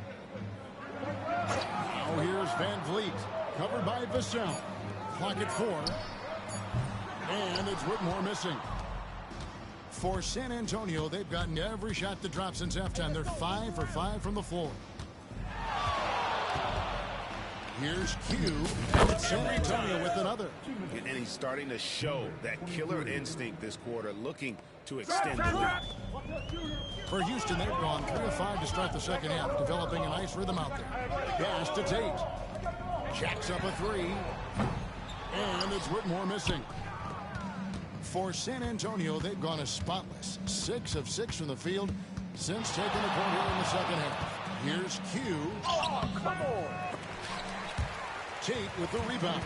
Now here's Van Vliet, covered by Vassell. Clock at 4. And it's Whitmore missing. For San Antonio, they've gotten every shot to drop since halftime. They're 5 for 5 from the floor. Here's Q, and it's San Antonio with another. And he's starting to show that killer instinct this quarter, looking to extend the lead. For Houston, they've gone 3 of 5 to start the second half, developing a nice rhythm out there. Pass to Tate. Jacks up a 3. And it's Whitmore missing. For San Antonio, they've gone as spotless. 6 of 6 from the field since taking the court here in the second half. Here's Q. Oh, come on. Tate with the rebound.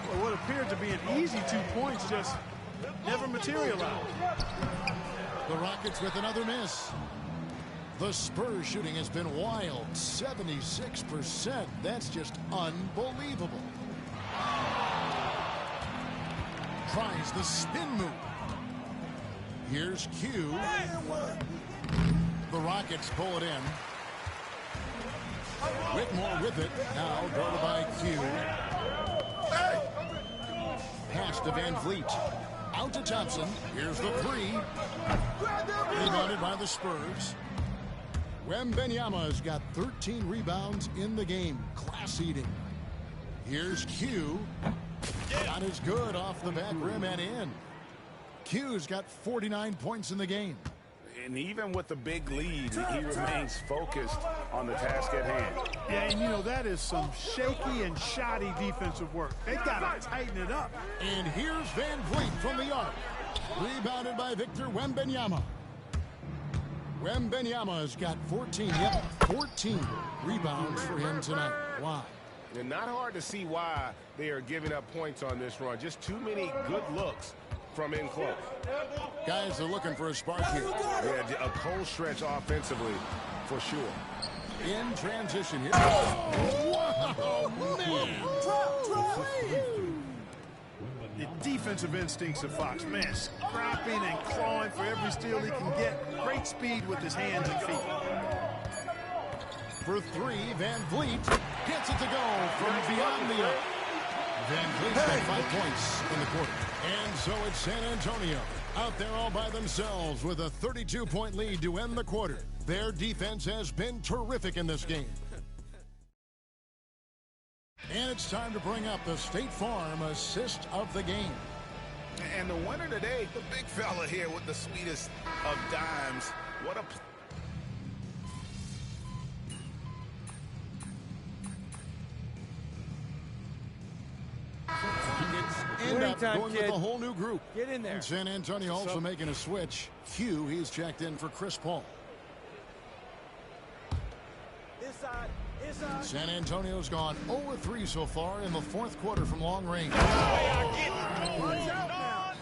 Well, what appeared to be an easy 2 points just never materialized. The Rockets with another miss. The Spurs shooting has been wild. 76%. That's just unbelievable. Tries the spin move. Here's Q. The Rockets pull it in. Whitmore with it. Now guarded by Q. Pass to Van Vliet. Out to Thompson. Here's the 3. Rebounded by the Spurs. Wembanyama's got 13 rebounds in the game. Class eating. Here's Q. Not as good off the back rim and in. Q's got 49 points in the game. And even with the big lead, he remains focused on the task at hand. Yeah, and you know, that is some shaky and shoddy defensive work. They've got to tighten it up. And here's Van Vliet from the arc. Rebounded by Victor Wembanyama. Wembanyama's got 14 rebounds for him tonight. Wow. And not hard to see why they are giving up points on this run. Just too many good looks from in close. Guys are looking for a spark here. Yeah, a cold stretch offensively, for sure. In transition here. Wow, man. The defensive instincts of Fox, man, scrapping and clawing for every steal he can get. Great speed with his hands and feet. For three, Van Vliet gets it to go from beyond the arc. Van Vliet's got 5 points in the quarter. And so it's San Antonio out there all by themselves with a 32-point lead to end the quarter. Their defense has been terrific in this game. And it's time to bring up the State Farm assist of the game. And the winner today, the big fella here with the sweetest of dimes. What a... End up going with a whole new group. Get in there. And San Antonio also making a switch. Q, he's checked in for Chris Paul. Inside. San Antonio's gone 0-3 so far in the fourth quarter from long range. Watch out now.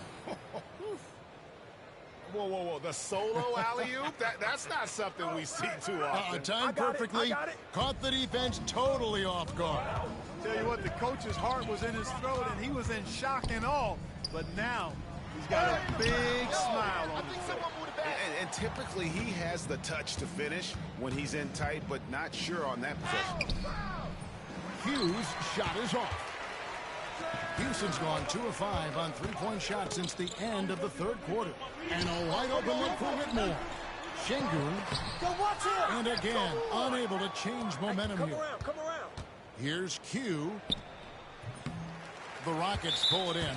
Whoa. The solo alley-oop? That's not something we see too often. Timed perfectly. Caught the defense totally off guard. Tell you what, the coach's heart was in his throat, and he was in shock and awe. But now he's got a big smile on his face. And typically he has the touch to finish when he's in tight, but not sure on that possession. Hughes' shot is off. Houston's gone 2 of 5 on three-point shots since the end of the third quarter. And a wide-open look for Whitmore. Şengün. And again, unable to change momentum here. Come around. Here's Q. The Rockets pull it in.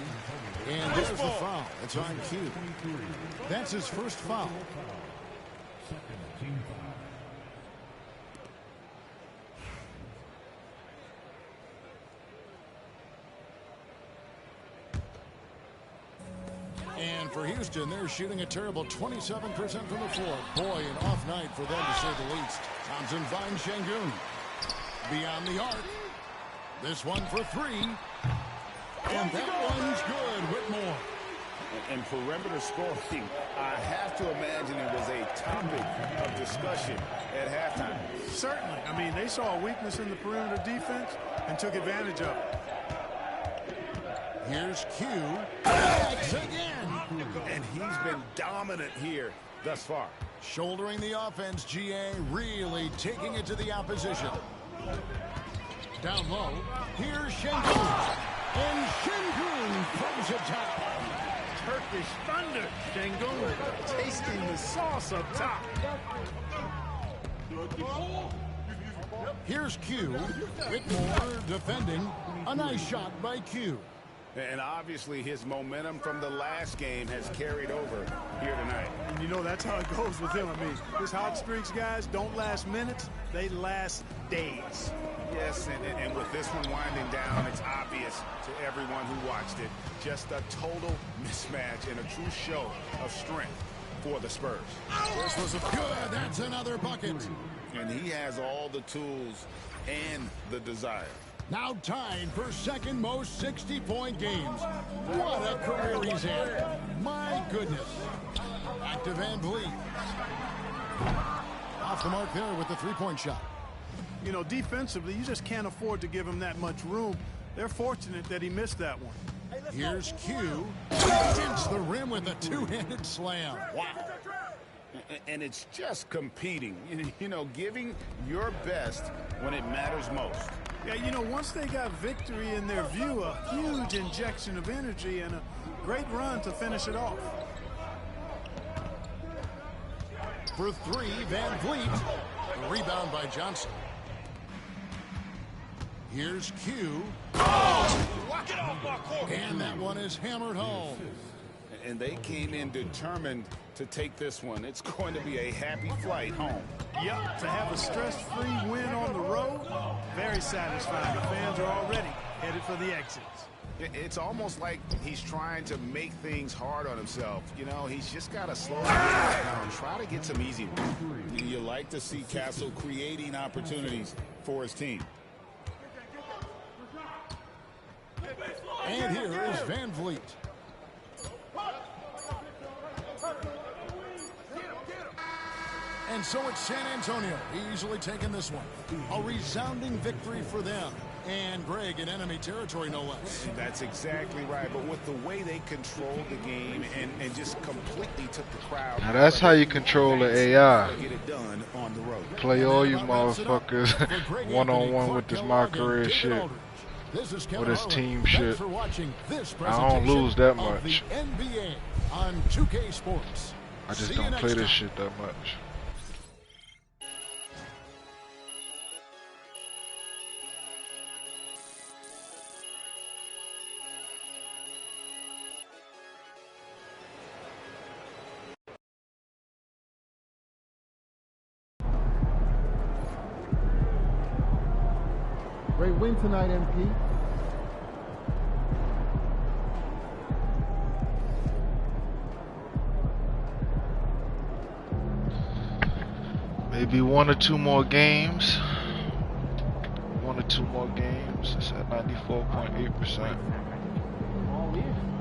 And there's the foul. It's on Q. That's his first foul. And for Houston, they're shooting a terrible 27% from the floor. Boy, an off night for them, to say the least. Thompson finds Şengün. Beyond the arc. This one for three. And that one's good. Whitmore. And perimeter scoring, I have to imagine it was a topic of discussion at halftime. Certainly. I mean, they saw a weakness in the perimeter defense and took advantage of it. Here's Q. X again. And he's been dominant here thus far. Shouldering the offense, GA really taking it to the opposition. Down low. Here's Şengün. And Şengün throws it down. Turkish thunder. Şengün tasting the sauce up top. Here's Q. Whitmore defending. A nice shot by Q. And obviously his momentum from the last game has carried over here tonight. And you know that's how it goes with him. I mean, his hot streaks, guys, don't last minutes. They last days. Yes, and with this one winding down, it's obvious to everyone who watched it. Just a total mismatch and a true show of strength for the Spurs. This was good. That's another bucket. And he has all the tools and the desire. Now tied for second most 60-point games. What a career he's had. My goodness. Back to Van Vliet. Off the mark there with the three-point shot. You know, defensively, you just can't afford to give him that much room. They're fortunate that he missed that one. Here's Q. Hits the rim with a two-handed slam. Wow. And it's just competing. You know, giving your best when it matters most. Yeah, you know, once they got victory in their view, a huge injection of energy and a great run to finish it off. For three, Van Vliet. Rebound by Johnson. Here's Q. And that one is hammered home. And they came in determined to take this one. It's going to be a happy flight home. Yep, to have a stress-free win on the road, very satisfying. The fans are already headed for the exits. It's almost like he's trying to make things hard on himself. You know, he's just got to slow down, try to get some easy ones. You like to see Castle creating opportunities for his team. And here is Van Vliet. And so it's San Antonio easily taking this one. A resounding victory for them. And Greg in enemy territory, no less. That's exactly right. But with the way they controlled the game and just completely took the crowd. Now that's how you control the AI. Get it done on the road. Play all you motherfuckers one-on-one with this my career shit. With this team shit. I don't lose that much. NBA on 2K Sports. I just don't play this shit that much. Great win tonight, MP. Maybe 1 or 2 more games. 1 or 2 more games. It's at 94.8%.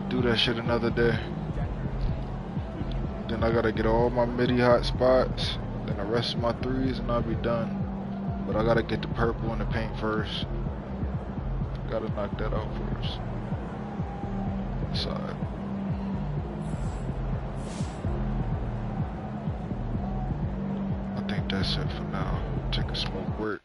Do that shit another day. Then I gotta get all my midi hot spots. Then the rest of my threes and I'll be done. But I gotta get the purple in the paint first. Gotta knock that out first. Side. I think that's it for now. Take a smoke break.